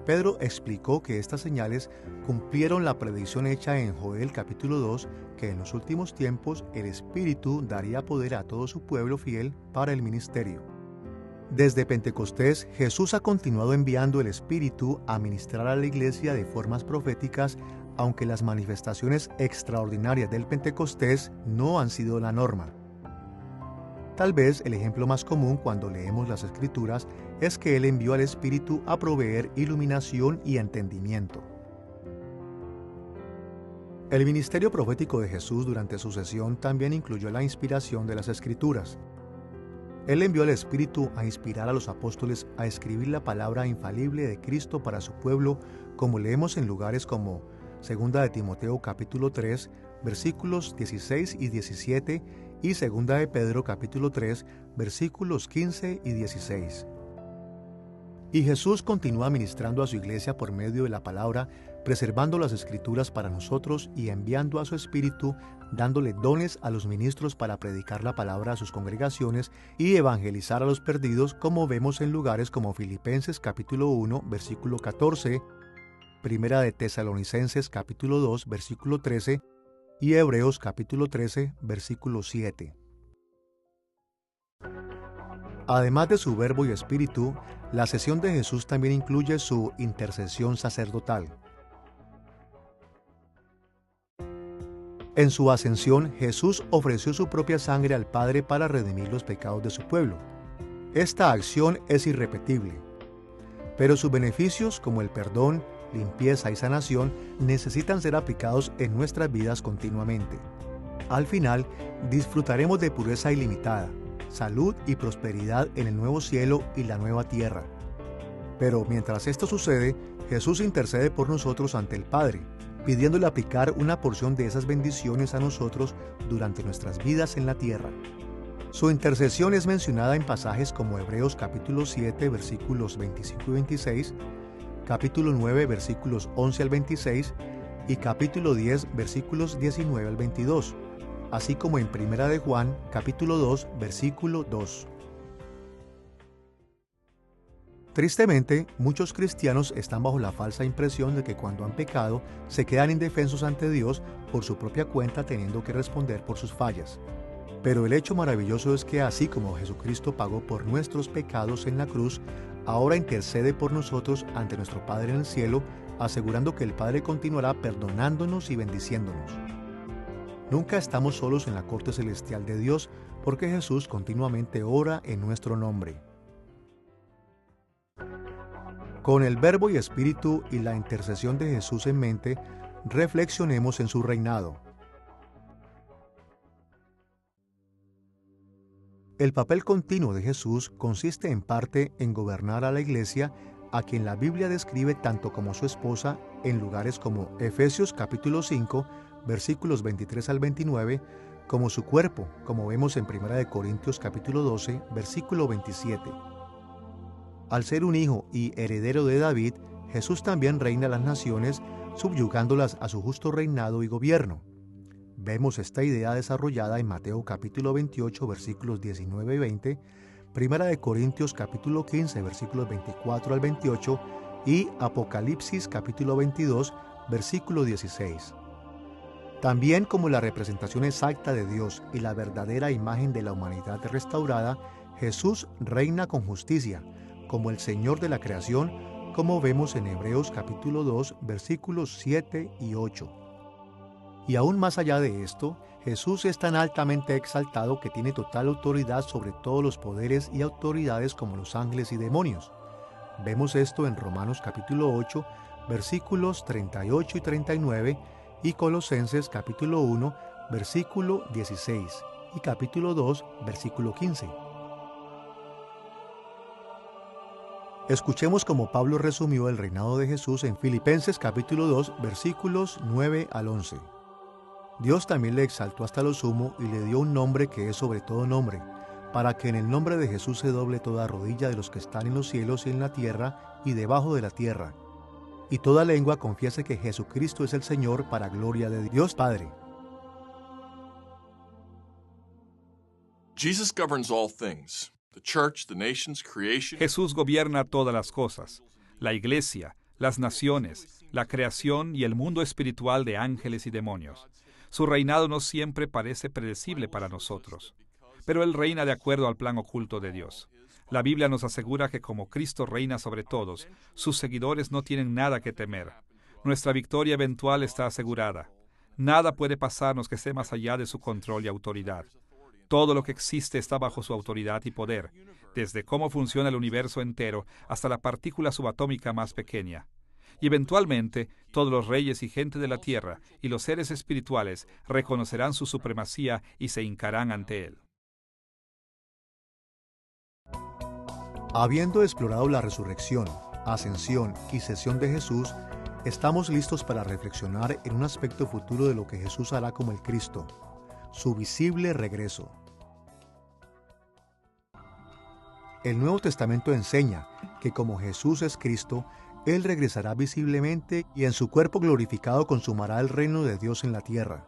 S3: Pedro explicó que estas señales cumplieron la predicción hecha en Joel capítulo 2, que en los últimos tiempos el Espíritu daría poder a todo su pueblo fiel para el ministerio. Desde Pentecostés, Jesús ha continuado enviando el Espíritu a ministrar a la iglesia de formas proféticas, aunque las manifestaciones extraordinarias del Pentecostés no han sido la norma. Tal vez el ejemplo más común cuando leemos las Escrituras es que Él envió al Espíritu a proveer iluminación y entendimiento. El ministerio profético de Jesús durante su sesión también incluyó la inspiración de las Escrituras. Él envió al Espíritu a inspirar a los apóstoles a escribir la palabra infalible de Cristo para su pueblo, como leemos en lugares como 2 de Timoteo capítulo 3, versículos 16 y 17, y 2 de Pedro capítulo 3, versículos 15 y 16. Y Jesús continúa ministrando a su iglesia por medio de la palabra, preservando las Escrituras para nosotros y enviando a su Espíritu, dándole dones a los ministros para predicar la palabra a sus congregaciones y evangelizar a los perdidos, como vemos en lugares como Filipenses capítulo 1, versículo 14, Primera de Tesalonicenses capítulo 2, versículo 13, y Hebreos capítulo 13, versículo 7. Además de su verbo y espíritu, la sesión de Jesús también incluye su intercesión sacerdotal. En su ascensión, Jesús ofreció su propia sangre al Padre para redimir los pecados de su pueblo. Esta acción es irrepetible, pero sus beneficios, como el perdón, limpieza y sanación necesitan ser aplicados en nuestras vidas continuamente. Al final, disfrutaremos de pureza ilimitada, salud y prosperidad en el nuevo cielo y la nueva tierra. Pero mientras esto sucede, Jesús intercede por nosotros ante el Padre, pidiéndole aplicar una porción de esas bendiciones a nosotros durante nuestras vidas en la tierra. Su intercesión es mencionada en pasajes como Hebreos capítulo 7, versículos 25 y 26, capítulo 9, versículos 11 al 26 y capítulo 10, versículos 19 al 22, así como en Primera de Juan, capítulo 2, versículo 2. Tristemente, muchos cristianos están bajo la falsa impresión de que cuando han pecado, se quedan indefensos ante Dios por su propia cuenta teniendo que responder por sus fallas. Pero el hecho maravilloso es que así como Jesucristo pagó por nuestros pecados en la cruz, ahora intercede por nosotros ante nuestro Padre en el cielo, asegurando que el Padre continuará perdonándonos y bendiciéndonos. Nunca estamos solos en la corte celestial de Dios, porque Jesús continuamente ora en nuestro nombre. Con el Verbo y Espíritu y la intercesión de Jesús en mente, reflexionemos en su reinado. El papel continuo de Jesús consiste en parte en gobernar a la Iglesia, a quien la Biblia describe tanto como su esposa en lugares como Efesios capítulo 5, versículos 23 al 29, como su cuerpo, como vemos en 1 Corintios capítulo 12, versículo 27. Al ser un hijo y heredero de David, Jesús también reina las naciones, subyugándolas a su justo reinado y gobierno. Vemos esta idea desarrollada en Mateo capítulo 28, versículos 19 y 20, 1 Corintios capítulo 15, versículos 24 al 28 y Apocalipsis capítulo 22, versículo 16. También como la representación exacta de Dios y la verdadera imagen de la humanidad restaurada, Jesús reina con justicia, como el Señor de la creación, como vemos en Hebreos capítulo 2, versículos 7 y 8. Y aún más allá de esto, Jesús es tan altamente exaltado que tiene total autoridad sobre todos los poderes y autoridades como los ángeles y demonios. Vemos esto en Romanos capítulo 8, versículos 38 y 39, y Colosenses capítulo 1, versículo 16, y capítulo 2, versículo 15. Escuchemos cómo Pablo resumió el reinado de Jesús en Filipenses capítulo 2, versículos 9 al 11. Dios también le exaltó hasta lo sumo y le dio un nombre que es sobre todo nombre, para que en el nombre de Jesús se doble toda rodilla de los que están en los cielos y en la tierra y debajo de la tierra, y toda lengua confiese que Jesucristo es el Señor para gloria de Dios Padre.
S1: Jesus governs all things. The church, the nations, creation.
S2: Jesús gobierna todas las cosas, la iglesia, las naciones, la creación y el mundo espiritual de ángeles y demonios. Su reinado no siempre parece predecible para nosotros, pero Él reina de acuerdo al plan oculto de Dios. La Biblia nos asegura que como Cristo reina sobre todos, sus seguidores no tienen nada que temer. Nuestra victoria eventual está asegurada. Nada puede pasarnos que esté más allá de su control y autoridad. Todo lo que existe está bajo su autoridad y poder, desde cómo funciona el universo entero hasta la partícula subatómica más pequeña. Y eventualmente, todos los reyes y gente de la tierra y los seres espirituales reconocerán su supremacía y se hincarán ante Él.
S3: Habiendo explorado la resurrección, ascensión y sesión de Jesús, estamos listos para reflexionar en un aspecto futuro de lo que Jesús hará como el Cristo, su visible regreso. El Nuevo Testamento enseña que como Jesús es Cristo, Él regresará visiblemente y en su cuerpo glorificado consumará el reino de Dios en la tierra.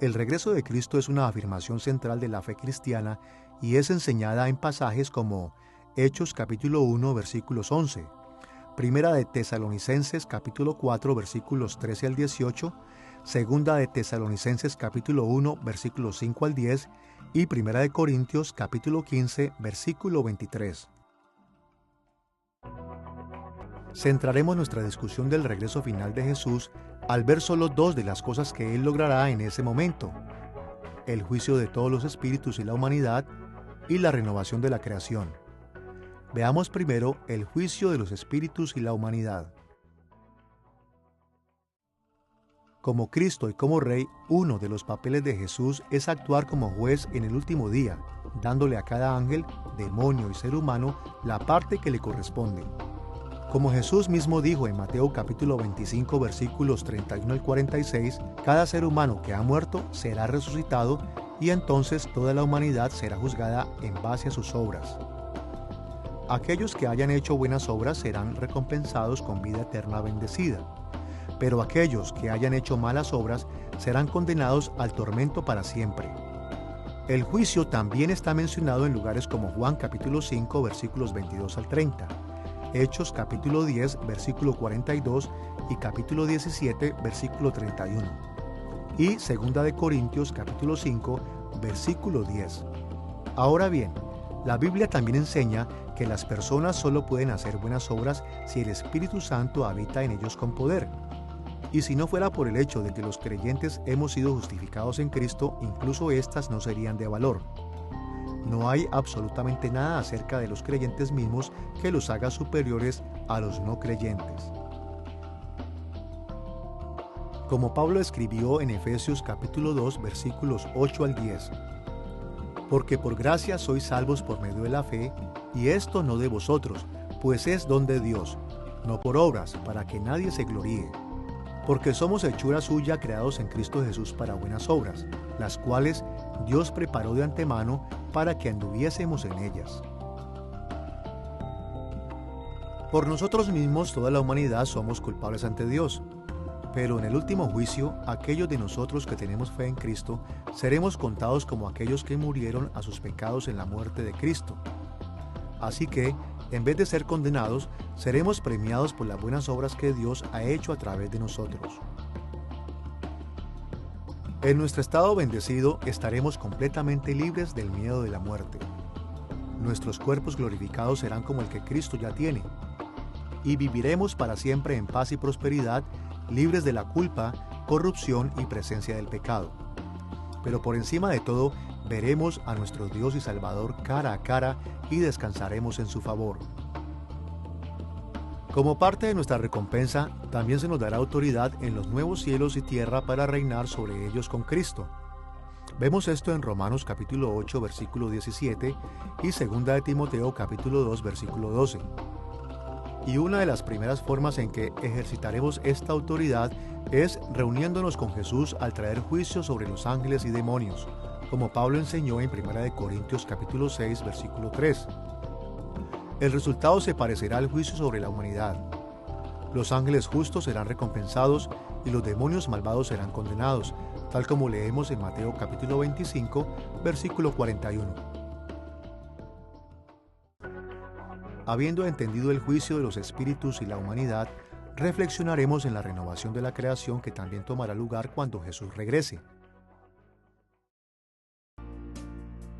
S3: El regreso de Cristo es una afirmación central de la fe cristiana y es enseñada en pasajes como Hechos capítulo 1 versículos 11, Primera de Tesalonicenses capítulo 4 versículos 13 al 18, Segunda de Tesalonicenses capítulo 1 versículos 5 al 10 y Primera de Corintios capítulo 15 versículo 23. Centraremos nuestra discusión del regreso final de Jesús al ver solo dos de las cosas que Él logrará en ese momento: el juicio de todos los espíritus y la humanidad y la renovación de la creación. Veamos primero el juicio de los espíritus y la humanidad. Como Cristo y como Rey, uno de los papeles de Jesús es actuar como juez en el último día, dándole a cada ángel, demonio y ser humano la parte que le corresponde. Como Jesús mismo dijo en Mateo capítulo 25 versículos 31 al 46, cada ser humano que ha muerto será resucitado y entonces toda la humanidad será juzgada en base a sus obras. Aquellos que hayan hecho buenas obras serán recompensados con vida eterna bendecida, pero aquellos que hayan hecho malas obras serán condenados al tormento para siempre. El juicio también está mencionado en lugares como Juan capítulo 5 versículos 22 al 30, Hechos capítulo 10 versículo 42 y capítulo 17 versículo 31, y 2 de Corintios capítulo 5 versículo 10. Ahora bien, la Biblia también enseña que las personas solo pueden hacer buenas obras si el Espíritu Santo habita en ellos con poder. Y si no fuera por el hecho de que los creyentes hemos sido justificados en Cristo, incluso éstas no serían de valor. No hay absolutamente nada acerca de los creyentes mismos que los haga superiores a los no creyentes. Como Pablo escribió en Efesios capítulo 2 versículos 8 al 10, porque por gracia sois salvos por medio de la fe, y esto no de vosotros, pues es don de Dios, no por obras, para que nadie se gloríe. Porque somos hechura suya, creados en Cristo Jesús para buenas obras, las cuales Dios preparó de antemano para que anduviésemos en ellas. Por nosotros mismos toda la humanidad somos culpables ante Dios, pero en el último juicio, aquellos de nosotros que tenemos fe en Cristo, seremos contados como aquellos que murieron a sus pecados en la muerte de Cristo. Así que, en vez de ser condenados, seremos premiados por las buenas obras que Dios ha hecho a través de nosotros. En nuestro estado bendecido estaremos completamente libres del miedo de la muerte. Nuestros cuerpos glorificados serán como el que Cristo ya tiene, y viviremos para siempre en paz y prosperidad, libres de la culpa, corrupción y presencia del pecado. Pero por encima de todo, veremos a nuestro Dios y Salvador cara a cara y descansaremos en su favor. Como parte de nuestra recompensa, también se nos dará autoridad en los nuevos cielos y tierra para reinar sobre ellos con Cristo. Vemos esto en Romanos capítulo 8 versículo 17 y 2 de Timoteo capítulo 2 versículo 12. Y una de las primeras formas en que ejercitaremos esta autoridad es reuniéndonos con Jesús al traer juicio sobre los ángeles y demonios, como Pablo enseñó en 1 Corintios capítulo 6 versículo 3. El resultado se parecerá al juicio sobre la humanidad. Los ángeles justos serán recompensados y los demonios malvados serán condenados, tal como leemos en Mateo capítulo 25, versículo 41. Habiendo entendido el juicio de los espíritus y la humanidad, reflexionaremos en la renovación de la creación que también tomará lugar cuando Jesús regrese.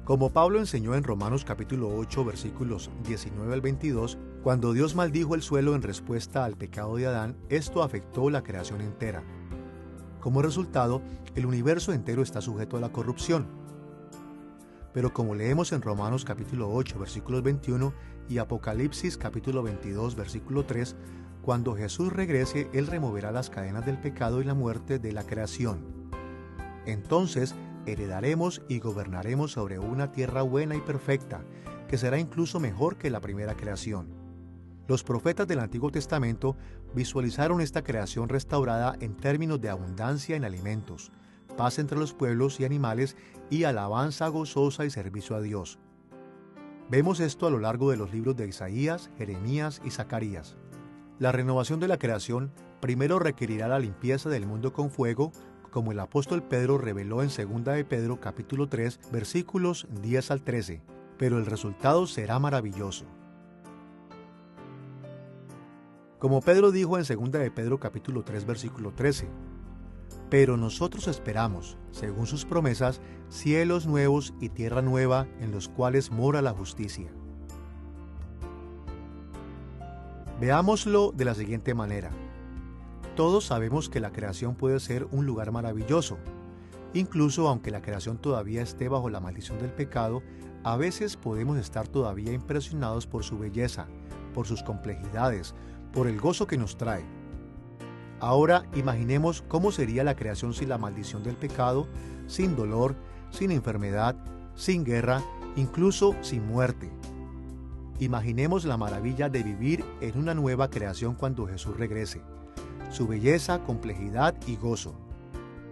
S3: Como Pablo enseñó en Romanos capítulo 8 versículos 19 al 22, cuando Dios maldijo el suelo en respuesta al pecado de Adán, esto afectó la creación entera. Como resultado, el universo entero está sujeto a la corrupción. Pero como leemos en Romanos capítulo 8 versículos 21 y Apocalipsis capítulo 22 versículo 3, cuando Jesús regrese, Él removerá las cadenas del pecado y la muerte de la creación. Entonces, heredaremos y gobernaremos sobre una tierra buena y perfecta, que será incluso mejor que la primera creación. Los profetas del Antiguo Testamento visualizaron esta creación restaurada en términos de abundancia en alimentos, paz entre los pueblos y animales y alabanza gozosa y servicio a Dios. Vemos esto a lo largo de los libros de Isaías, Jeremías y Zacarías. La renovación de la creación primero requerirá la limpieza del mundo con fuego, como el apóstol Pedro reveló en 2 de Pedro capítulo 3 versículos 10 al 13, pero el resultado será maravilloso. Como Pedro dijo en 2 de Pedro capítulo 3 versículo 13, pero nosotros esperamos, según sus promesas, cielos nuevos y tierra nueva en los cuales mora la justicia. Veámoslo de la siguiente manera. Todos sabemos que la creación puede ser un lugar maravilloso. Incluso aunque la creación todavía esté bajo la maldición del pecado, a veces podemos estar todavía impresionados por su belleza, por sus complejidades, por el gozo que nos trae. Ahora imaginemos cómo sería la creación sin la maldición del pecado, sin dolor, sin enfermedad, sin guerra, incluso sin muerte. Imaginemos la maravilla de vivir en una nueva creación cuando Jesús regrese, su belleza, complejidad y gozo.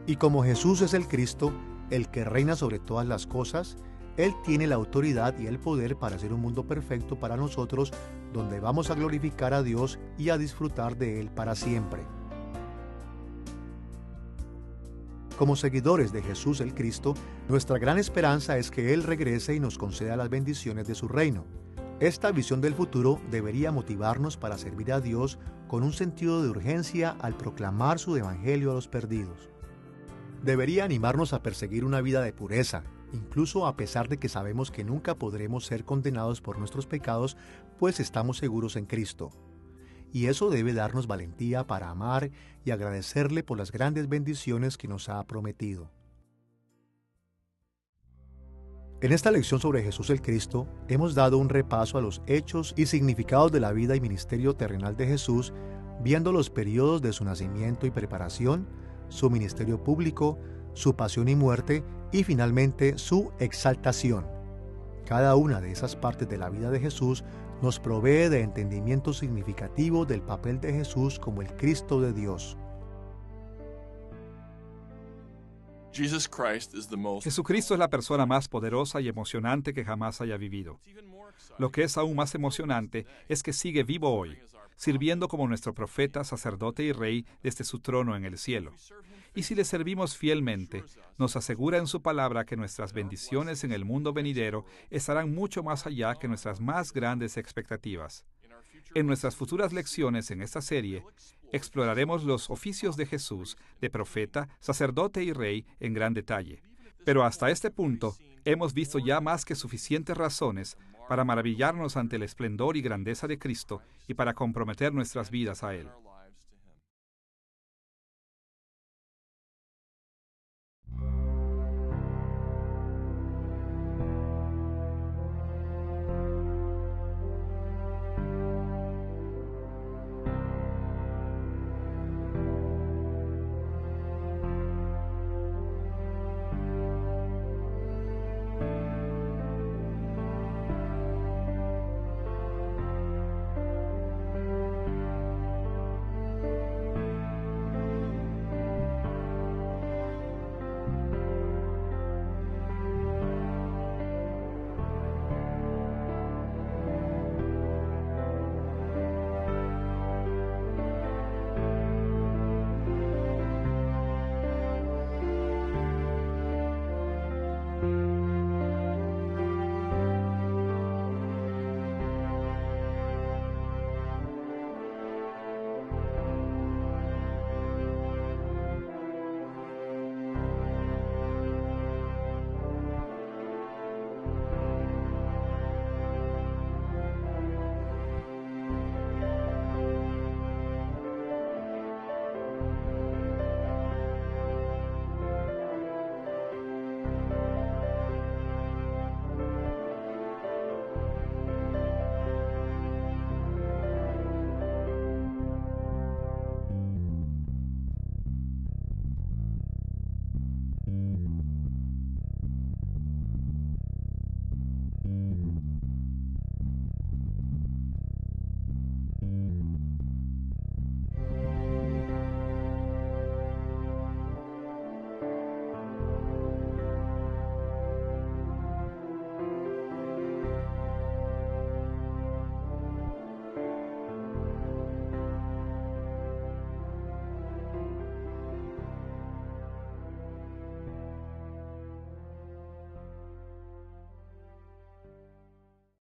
S3: Y como Jesús es el Cristo, el que reina sobre todas las cosas, Él tiene la autoridad y el poder para hacer un mundo perfecto para nosotros, donde vamos a glorificar a Dios y a disfrutar de Él para siempre. Como seguidores de Jesús el Cristo, nuestra gran esperanza es que Él regrese y nos conceda las bendiciones de su reino. Esta visión del futuro debería motivarnos para servir a Dios con un sentido de urgencia al proclamar su evangelio a los perdidos. Debería animarnos a perseguir una vida de pureza, incluso a pesar de que sabemos que nunca podremos ser condenados por nuestros pecados, pues estamos seguros en Cristo. Y eso debe darnos valentía para amar y agradecerle por las grandes bendiciones que nos ha prometido. En esta lección sobre Jesús el Cristo, hemos dado un repaso a los hechos y significados de la vida y ministerio terrenal de Jesús, viendo los periodos de su nacimiento y preparación, su ministerio público, su pasión y muerte, y finalmente su exaltación. Cada una de esas partes de la vida de Jesús nos provee de entendimiento significativo del papel de Jesús como el Cristo de Dios.
S2: Jesucristo es la persona más poderosa y emocionante que jamás haya vivido. Lo que es aún más emocionante es que sigue vivo hoy, sirviendo como nuestro profeta, sacerdote y rey desde su trono en el cielo. Y si le servimos fielmente, nos asegura en su palabra que nuestras bendiciones en el mundo venidero estarán mucho más allá que nuestras más grandes expectativas. En nuestras futuras lecciones en esta serie, exploraremos los oficios de Jesús, de profeta, sacerdote y rey, en gran detalle. Pero hasta este punto, hemos visto ya más que suficientes razones para maravillarnos ante el esplendor y grandeza de Cristo y para comprometer nuestras vidas a Él.